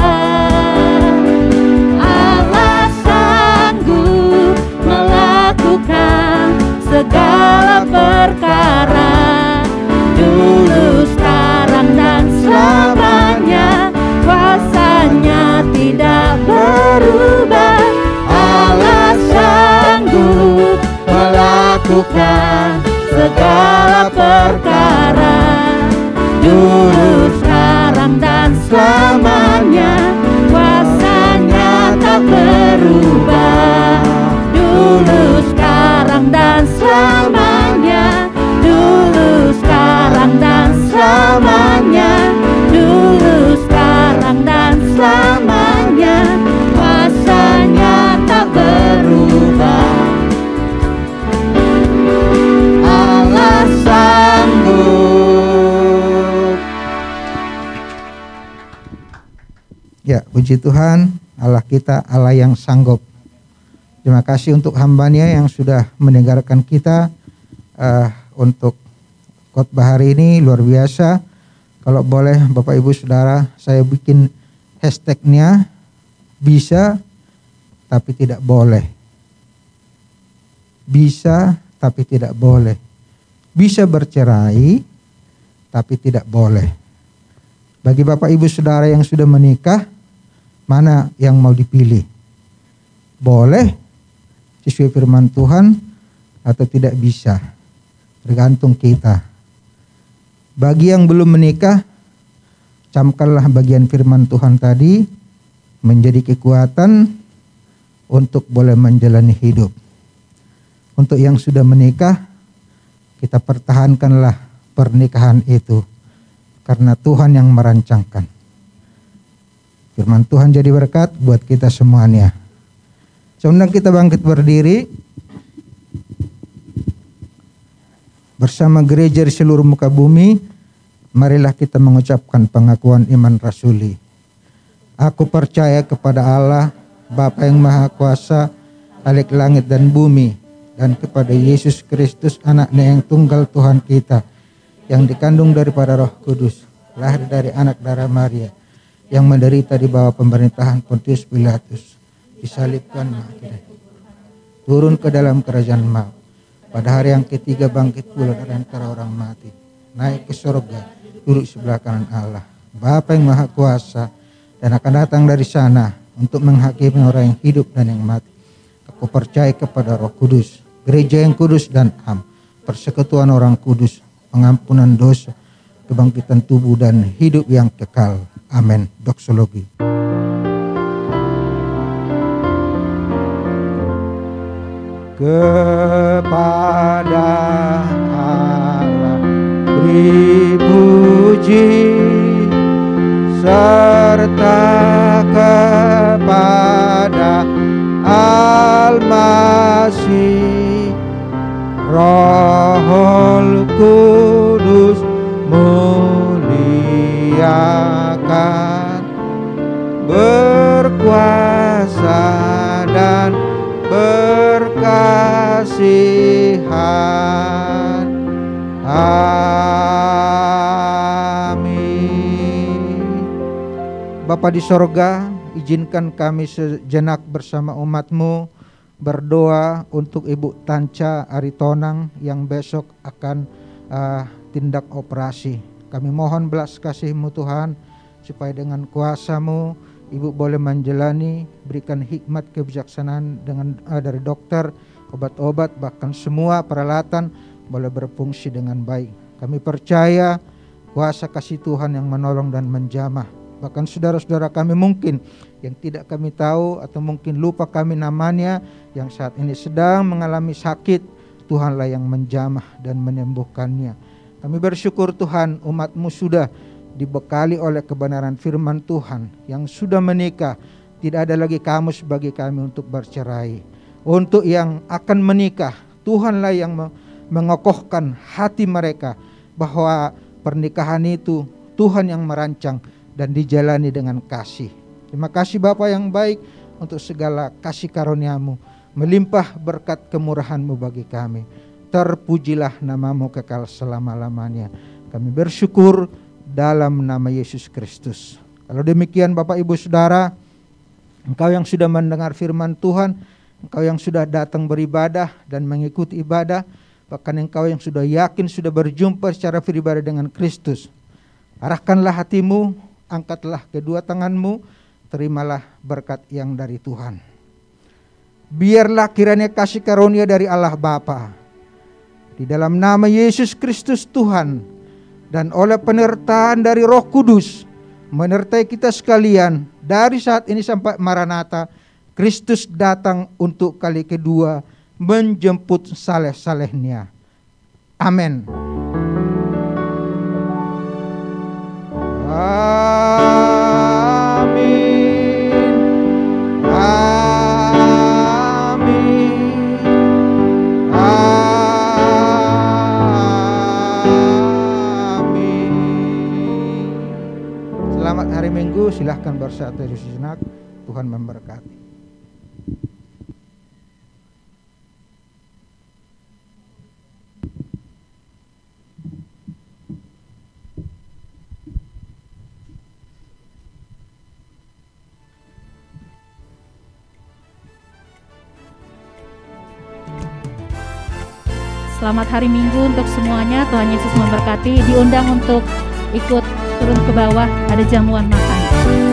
Allah sanggup melakukan segala perkara, dulu, sekarang, dan selamanya. Kuasanya tidak berubah. Allah sanggup melakukan segala perkara, dulu, sekarang, dan selamanya. Kuasanya tak berubah, dulu, sekarang, dan selamanya. Dulu, sekarang, dan selamanya. Dulu, sekarang, dan selamanya. Kuasanya tak berubah. Allah sanggup. Ya, puji Tuhan, Allah kita Allah yang sanggup. Terima kasih untuk hambanya yang sudah mendengarkan kita untuk khotbah hari ini, luar biasa. Kalau boleh Bapak Ibu Saudara, saya bikin hashtagnya bisa tapi tidak boleh. Bisa tapi tidak boleh. Bisa bercerai tapi tidak boleh. Bagi Bapak Ibu Saudara yang sudah menikah, mana yang mau dipilih? Boleh sesuai firman Tuhan atau tidak bisa? Tergantung kita. Bagi yang belum menikah, camkanlah bagian firman Tuhan tadi menjadi kekuatan untuk boleh menjalani hidup. Untuk yang sudah menikah, kita pertahankanlah pernikahan itu karena Tuhan yang merancangkan. Firman Tuhan jadi berkat buat kita semuanya. Saya undang kita bangkit berdiri bersama gereja di seluruh muka bumi. Marilah kita mengucapkan pengakuan iman rasuli. Aku percaya kepada Allah, Bapa yang Maha Kuasa, Khalik langit dan bumi, dan kepada Yesus Kristus, anaknya yang tunggal Tuhan kita, yang dikandung daripada Roh Kudus, lahir dari anak darah Maria, yang menderita di bawah pemerintahan Pontius Pilatus, disalibkan mati, turun ke dalam kerajaan maut, pada hari yang ketiga bangkit pula dari antara orang mati, naik ke surga, duduk sebelah kanan Allah, Bapa yang Maha Kuasa, dan akan datang dari sana untuk menghakimi orang yang hidup dan yang mati. Aku percaya kepada Roh Kudus, gereja yang kudus dan am, persekutuan orang kudus, pengampunan dosa, kebangkitan tubuh dan hidup yang kekal. Amin. Doksologi. Kepada Allah beri puji, serta kepada Al-Masih, Rohul Kudus muliakan, berkuasa dan berkasihan. Amin. Bapa di sorga, izinkan kami sejenak bersama umat-Mu berdoa untuk Ibu Tanca Aritonang yang besok akan tindak operasi. Kami mohon belas kasih-Mu Tuhan, supaya dengan kuasa-Mu Ibu boleh menjalani, berikan hikmat kebijaksanaan dari dokter, obat-obat, bahkan semua peralatan boleh berfungsi dengan baik. Kami percaya kuasa kasih Tuhan yang menolong dan menjamah Bahkan saudara-saudara kami mungkin yang tidak kami tahu atau mungkin lupa kami namanya, yang saat ini sedang mengalami sakit, Tuhanlah yang menjamah dan menyembuhkannya. Kami bersyukur Tuhan, umat-Mu sudah dibekali oleh kebenaran firman Tuhan, yang sudah menikah, tidak ada lagi kamus bagi kami untuk bercerai. Untuk yang akan menikah, Tuhanlah yang mengokohkan hati mereka bahwa pernikahan itu Tuhan yang merancang dan dijalani dengan kasih. Terima kasih Bapa yang baik untuk segala kasih karunia-Mu, melimpah berkat kemurahan-Mu bagi kami. Terpujilah nama-Mu kekal selama-lamanya. Kami bersyukur dalam nama Yesus Kristus. Kalau demikian Bapak Ibu Saudara, engkau yang sudah mendengar firman Tuhan, engkau yang sudah datang beribadah dan mengikuti ibadah, bahkan engkau yang sudah yakin sudah berjumpa secara pribadi dengan Kristus, arahkanlah hatimu, angkatlah kedua tanganmu, terimalah berkat yang dari Tuhan. Biarlah kiranya kasih karunia dari Allah Bapa, di dalam nama Yesus Kristus Tuhan, dan oleh penyertaan dari Roh Kudus, menyertai kita sekalian dari saat ini sampai Maranatha. Kristus datang untuk kali kedua menjemput saleh-salehnya. Amin. Amin. Amin. Amin. Selamat hari Minggu, silahkan bersatu sejenak. Tuhan memberkati. Selamat hari Minggu untuk semuanya. Tuhan Yesus memberkati. Diundang untuk ikut turun ke bawah, ada jamuan makan.